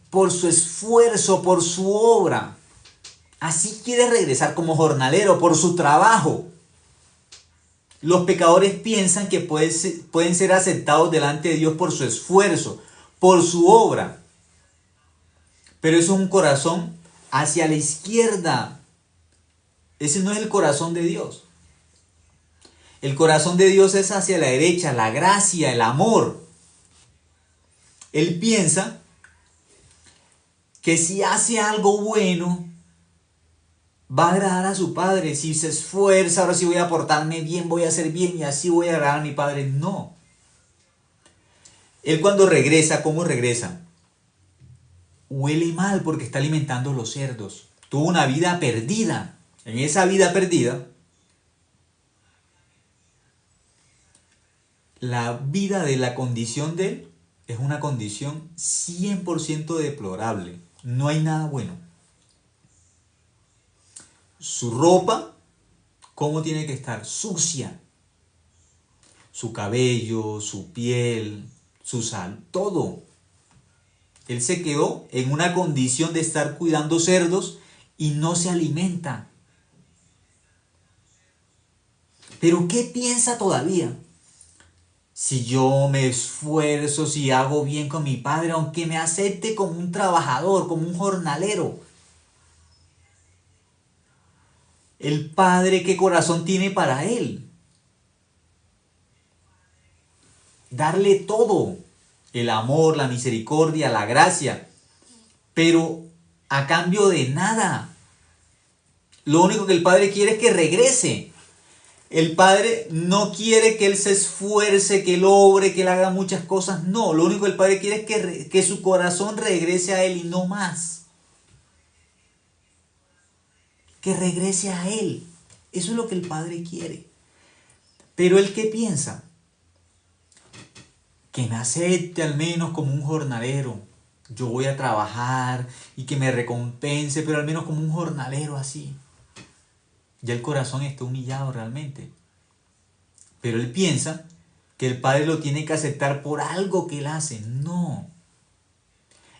Por su esfuerzo, por su obra. Así quiere regresar como jornalero, por su trabajo. Los pecadores piensan que pueden ser aceptados delante de Dios por su esfuerzo, por su obra. Pero eso es un corazón hacia la izquierda. Ese no es el corazón de Dios. El corazón de Dios es hacia la derecha, la gracia, el amor. Él piensa que si hace algo bueno, va a agradar a su Padre. Si se esfuerza, ahora sí voy a portarme bien, voy a hacer bien y así voy a agradar a mi Padre. No. Él cuando regresa, ¿cómo regresa? Huele mal porque está alimentando los cerdos. Tuvo una vida perdida. En esa vida perdida, la vida de la condición de él es una condición 100% deplorable. No hay nada bueno. Su ropa, ¿cómo tiene que estar? Sucia. Su cabello, su piel, su sal, todo. Él se quedó en una condición de estar cuidando cerdos y no se alimenta. Pero ¿qué piensa todavía? Si yo me esfuerzo, si hago bien con mi padre, aunque me acepte como un trabajador, como un jornalero. El padre, ¿qué corazón tiene para él? Darle todo. El amor, la misericordia, la gracia. Pero a cambio de nada. Lo único que el padre quiere es que regrese. El padre no quiere que él se esfuerce, que él obre, que él haga muchas cosas. No, lo único que el padre quiere es que su corazón regrese a él y no más. Que regrese a él. Eso es lo que el padre quiere. Pero él, ¿qué piensa? Que me acepte al menos como un jornalero. Yo voy a trabajar y que me recompense, pero al menos como un jornalero así. Ya el corazón está humillado realmente. Pero él piensa que el Padre lo tiene que aceptar por algo que él hace. No.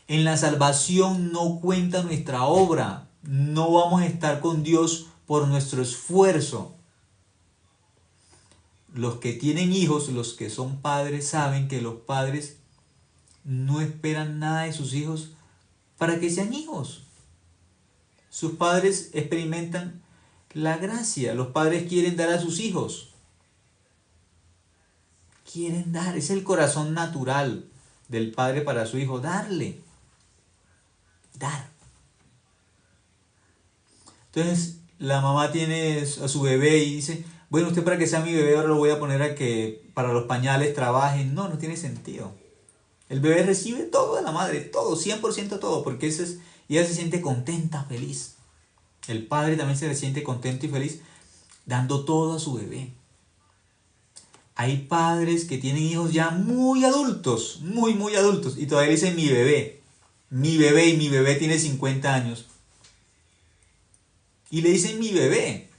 En la salvación no cuenta nuestra obra. No vamos a estar con Dios por nuestro esfuerzo. Los que tienen hijos, los que son padres, saben que los padres no esperan nada de sus hijos para que sean hijos. Sus padres experimentan la gracia. Los padres quieren dar a sus hijos. Quieren dar. Es el corazón natural del padre para su hijo. Darle. Dar. Entonces la mamá tiene a su bebé y dice, bueno, usted para que sea mi bebé ahora lo voy a poner a que para los pañales trabaje. No, no tiene sentido. El bebé recibe todo de la madre, todo, 100% todo, porque y ella se siente contenta, feliz. El padre también se siente contento y feliz dando todo a su bebé. Hay padres que tienen hijos ya muy adultos, muy adultos, y todavía dicen mi bebé, y mi bebé tiene 50 años. Y le dicen mi bebé.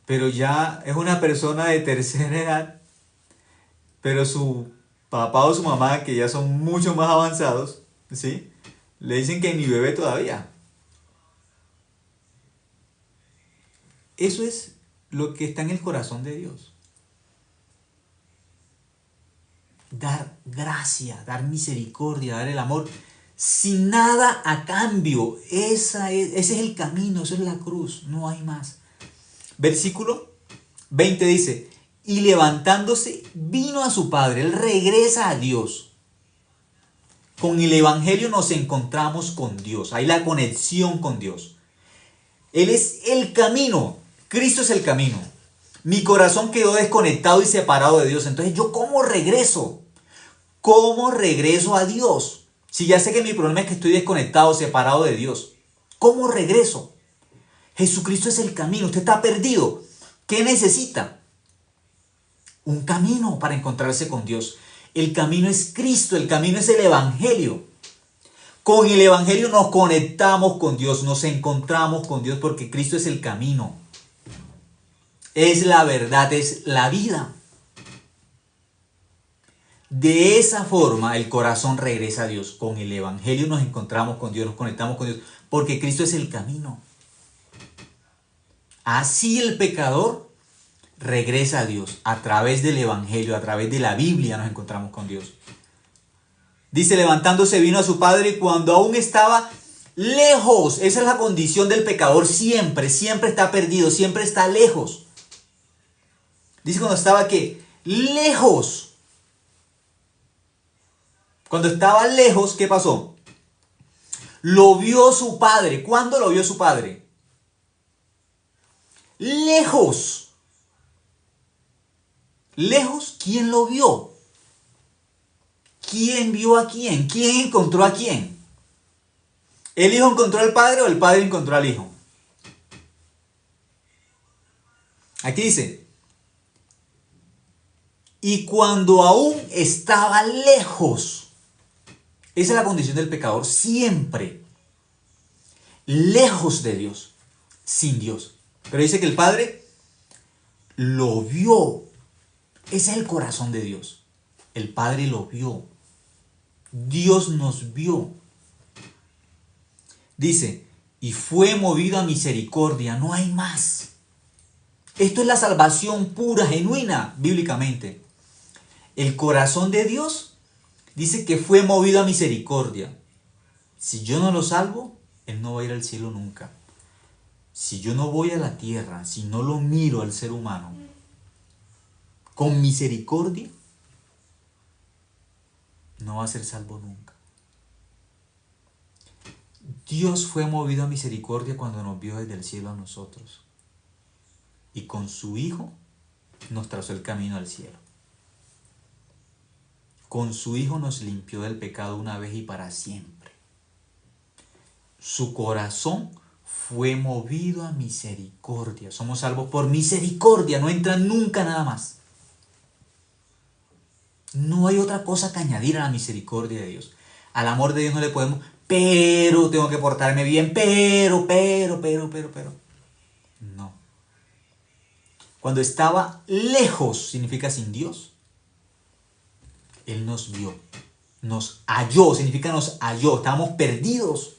Pero ya es una persona de tercera edad, pero su papá o su mamá, que ya son mucho más avanzados, ¿sí? Le dicen que mi bebé todavía. Eso es lo que está en el corazón de Dios. Dar gracia, dar misericordia, dar el amor, sin nada a cambio. Ese es el camino, esa es la cruz, no hay más. Versículo 20 dice, y levantándose vino a su padre, él regresa a Dios. Con el Evangelio nos encontramos con Dios, hay la conexión con Dios. Él es el camino, Cristo es el camino. Mi corazón quedó desconectado y separado de Dios, entonces ¿yo cómo regreso? ¿Cómo regreso a Dios? Si ya sé que mi problema es que estoy desconectado, separado de Dios. ¿Cómo regreso? Jesucristo es el camino, usted está perdido. ¿Qué necesita? Un camino para encontrarse con Dios. El camino es Cristo, el camino es el Evangelio. Con el Evangelio nos conectamos con Dios, nos encontramos con Dios porque Cristo es el camino. Es la verdad, es la vida. De esa forma el corazón regresa a Dios. Con el Evangelio nos encontramos con Dios, nos conectamos con Dios, porque Cristo es el camino. Así el pecador regresa a Dios. A través del Evangelio, a través de la Biblia nos encontramos con Dios. Dice, levantándose vino a su padre cuando aún estaba lejos. Esa es la condición del pecador siempre, siempre está perdido, siempre está lejos. Dice cuando estaba ¿qué? Lejos. Cuando estaba lejos, ¿qué pasó? Lo vio su padre. ¿Cuándo lo vio su padre? Lejos. Lejos, ¿quién lo vio? ¿quién vio a quién? ¿Quién encontró a quién? ¿El hijo encontró al padre o el padre encontró al hijo? Aquí dice, y cuando aún estaba lejos, esa es la condición del pecador, siempre lejos de Dios, sin Dios. Pero dice que el Padre lo vio. Ese es el corazón de Dios. El Padre lo vio. Dios nos vio. Dice, y fue movido a misericordia. No hay más. Esto es la salvación pura, genuina, bíblicamente. El corazón de Dios dice que fue movido a misericordia. Si yo no lo salvo, Él no va a ir al cielo nunca. Si yo no voy a la tierra, si no lo miro al ser humano con misericordia, no va a ser salvo nunca. Dios fue movido a misericordia cuando nos vio desde el cielo a nosotros. Y con su Hijo nos trazó el camino al cielo. Con su Hijo nos limpió del pecado una vez y para siempre. Su corazón fue movido a misericordia. Somos salvos por misericordia, no entra nunca nada más. No hay otra cosa que añadir a la misericordia de Dios. Al amor de Dios no le podemos, pero tengo que portarme bien, pero. No. Cuando estaba lejos, significa sin Dios, Él nos vio, nos halló, significa nos halló, estábamos perdidos.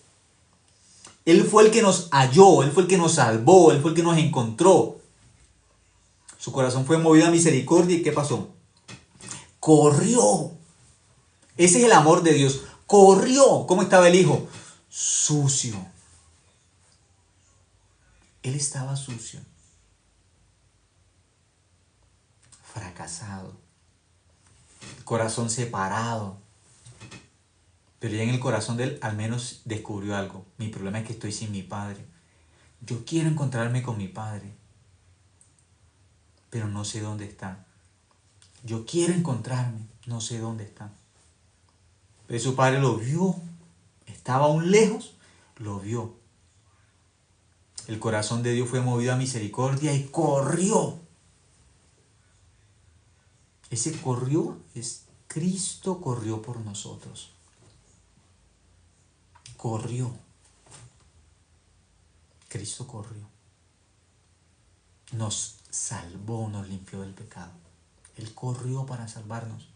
Él fue el que nos halló, Él fue el que nos salvó, Él fue el que nos encontró. Su corazón fue movido a misericordia y ¿qué pasó? Corrió. Ese es el amor de Dios. Corrió. ¿Cómo estaba el hijo? Sucio. Él estaba sucio. Fracasado. El corazón separado. Pero ya en el corazón de él al menos descubrió algo. Mi problema es que estoy sin mi padre. Yo quiero encontrarme con mi padre, pero no sé dónde está. Yo quiero encontrarme, no sé dónde está. Pero su padre lo vio. Estaba aún lejos, lo vio. El corazón de Dios fue movido a misericordia y corrió. Ese corrió es Cristo corrió por nosotros. Corrió. Cristo corrió. Nos salvó, nos limpió del pecado. Él corrió para salvarnos.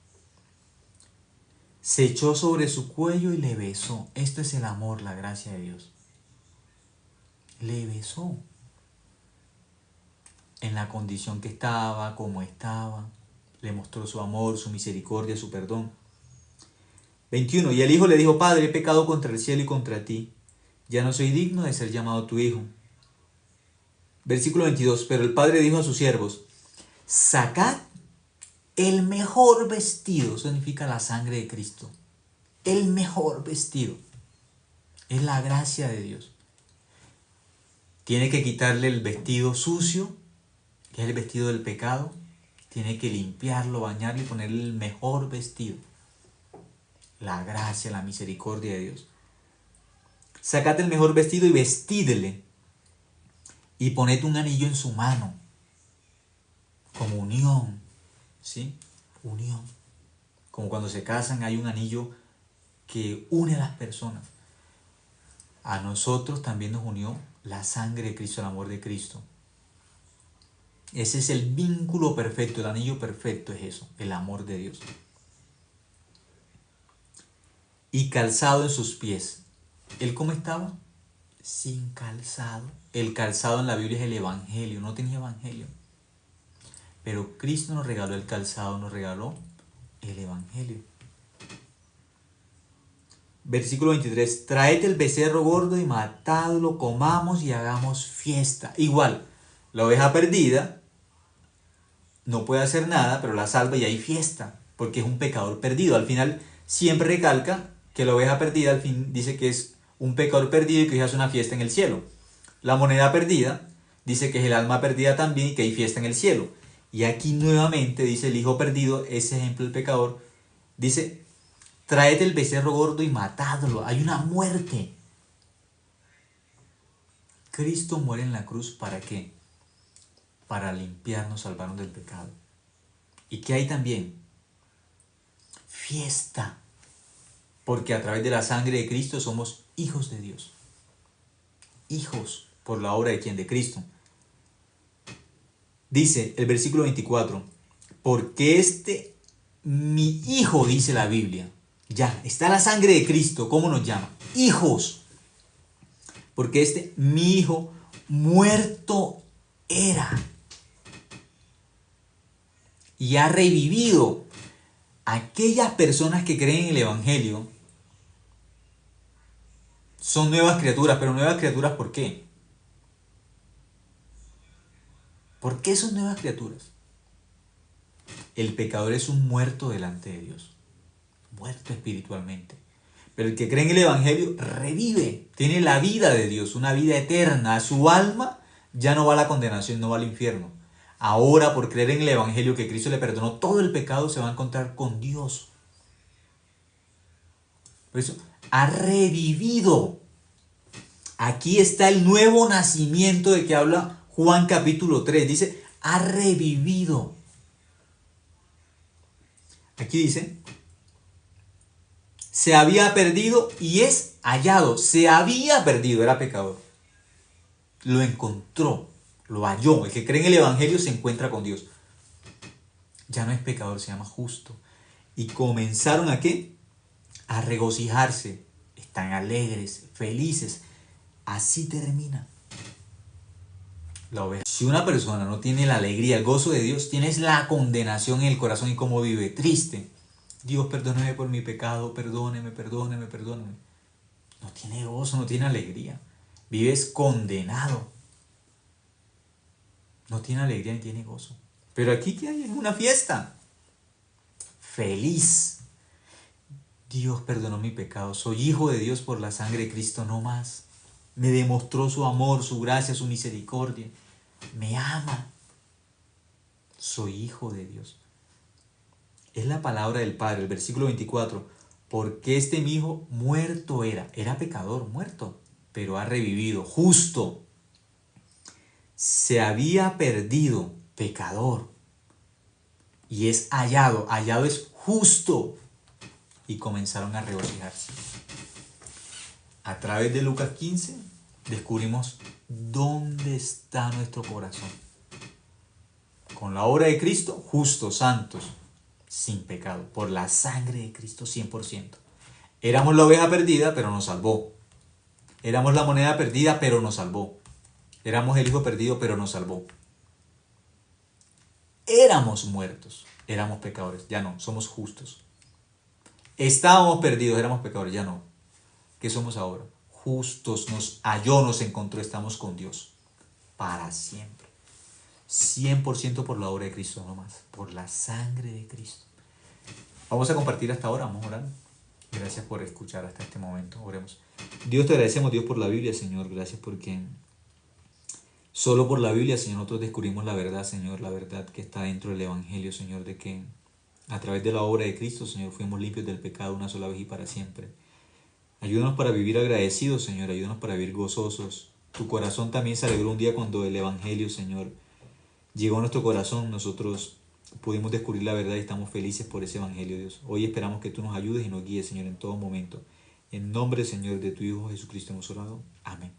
Se echó sobre su cuello y le besó. Esto es el amor, la gracia de Dios. Le besó. En la condición que estaba, como estaba. Le mostró su amor, su misericordia, su perdón. 21. Y el hijo le dijo, Padre, he pecado contra el cielo y contra ti. Ya no soy digno de ser llamado tu hijo. Versículo 22. Pero el padre dijo a sus siervos, sacad el mejor vestido. Eso significa la sangre de Cristo. El mejor vestido. Es la gracia de Dios. Tiene que quitarle el vestido sucio, que es el vestido del pecado. Tiene que limpiarlo, bañarlo y ponerle el mejor vestido. La gracia, la misericordia de Dios. Sacad el mejor vestido y vestídele. Y poned un anillo en su mano. Como unión. ¿Sí? Unión. Como cuando se casan hay un anillo que une a las personas. A nosotros también nos unió la sangre de Cristo, el amor de Cristo. Ese es el vínculo perfecto, el anillo perfecto es eso, el amor de Dios. Y calzado en sus pies. ¿Él cómo estaba? Sin calzado. El calzado en la Biblia es el evangelio, no tenía evangelio. Pero Cristo nos regaló el calzado, nos regaló el evangelio. Versículo 23. Traed el becerro gordo y matadlo, comamos y hagamos fiesta. Igual, la oveja perdida no puede hacer nada, pero la salva y hay fiesta, porque es un pecador perdido. Al final siempre recalca que la oveja perdida al fin dice que es un pecador perdido y que hace una fiesta en el cielo. La moneda perdida dice que es el alma perdida también y que hay fiesta en el cielo. Y aquí nuevamente dice el hijo perdido, ese ejemplo del pecador, dice, traed el becerro gordo y matadlo. Hay una muerte. Cristo muere en la cruz, ¿para qué? Para limpiarnos, salvarnos del pecado. ¿Y qué hay también? Fiesta. Porque a través de la sangre de Cristo somos hijos de Dios. Hijos por la obra de ¿quién? De Cristo. Dice el versículo 24, porque mi hijo, dice la Biblia, ya, está la sangre de Cristo, ¿cómo nos llama? Hijos. Porque mi hijo, muerto era y ha revivido. Aquellas personas que creen en el Evangelio son nuevas criaturas, pero nuevas criaturas ¿por qué? ¿Por qué son nuevas criaturas? El pecador es un muerto delante de Dios, muerto espiritualmente. Pero el que cree en el Evangelio revive, tiene la vida de Dios, una vida eterna. Su alma ya no va a la condenación, no va al infierno. Ahora, por creer en el Evangelio que Cristo le perdonó todo el pecado, se va a encontrar con Dios. Por eso, ha revivido. Aquí está el nuevo nacimiento de que habla Juan capítulo 3. Dice, ha revivido. Aquí dice, se había perdido y es hallado. Se había perdido, era pecador. Lo encontró, lo halló. El que cree en el Evangelio se encuentra con Dios. Ya no es pecador, se llama justo. Y comenzaron ¿a qué? A regocijarse. Están alegres, felices. Así termina la oveja. Si una persona no tiene la alegría, el gozo de Dios, tienes la condenación en el corazón y cómo vive, triste. Dios, perdóneme por mi pecado, perdóneme. No tiene gozo, no tiene alegría. Vives condenado. No tiene alegría ni tiene gozo. Pero aquí ¿qué hay? Es una fiesta. Feliz. Dios perdonó mi pecado. Soy hijo de Dios por la sangre de Cristo, no más. Me demostró su amor, su gracia, su misericordia. Me ama. Soy hijo de Dios. Es la palabra del Padre, el versículo 24. Porque mi hijo muerto era pecador, muerto, pero ha revivido, justo. Se había perdido, pecador, y es hallado. Hallado es justo. Y comenzaron a regocijarse. A través de Lucas 15 descubrimos dónde está nuestro corazón. Con la obra de Cristo, justos, santos, sin pecado, por la sangre de Cristo 100%. Éramos la oveja perdida, pero nos salvó. Éramos la moneda perdida, pero nos salvó. Éramos el hijo perdido, pero nos salvó. Éramos muertos, éramos pecadores, ya no, somos justos. Estábamos perdidos, éramos pecadores, ya no. ¿Qué somos ahora? Justos, nos halló, nos encontró, estamos con Dios para siempre. 100% por la obra de Cristo, no más, por la sangre de Cristo. Vamos a compartir hasta ahora, vamos a orar. Gracias por escuchar hasta este momento, oremos. Dios, te agradecemos, Dios, por la Biblia, Señor. Gracias porque solo por la Biblia, Señor, nosotros descubrimos la verdad, Señor, la verdad que está dentro del Evangelio, Señor, de que a través de la obra de Cristo, Señor, fuimos limpios del pecado una sola vez y para siempre. Ayúdanos para vivir agradecidos, Señor, ayúdanos para vivir gozosos. Tu corazón también se alegró un día cuando el Evangelio, Señor, llegó a nuestro corazón. Nosotros pudimos descubrir la verdad y estamos felices por ese Evangelio, Dios. Hoy esperamos que tú nos ayudes y nos guíes, Señor, en todo momento. En nombre, Señor, de tu Hijo Jesucristo hemos orado. Amén.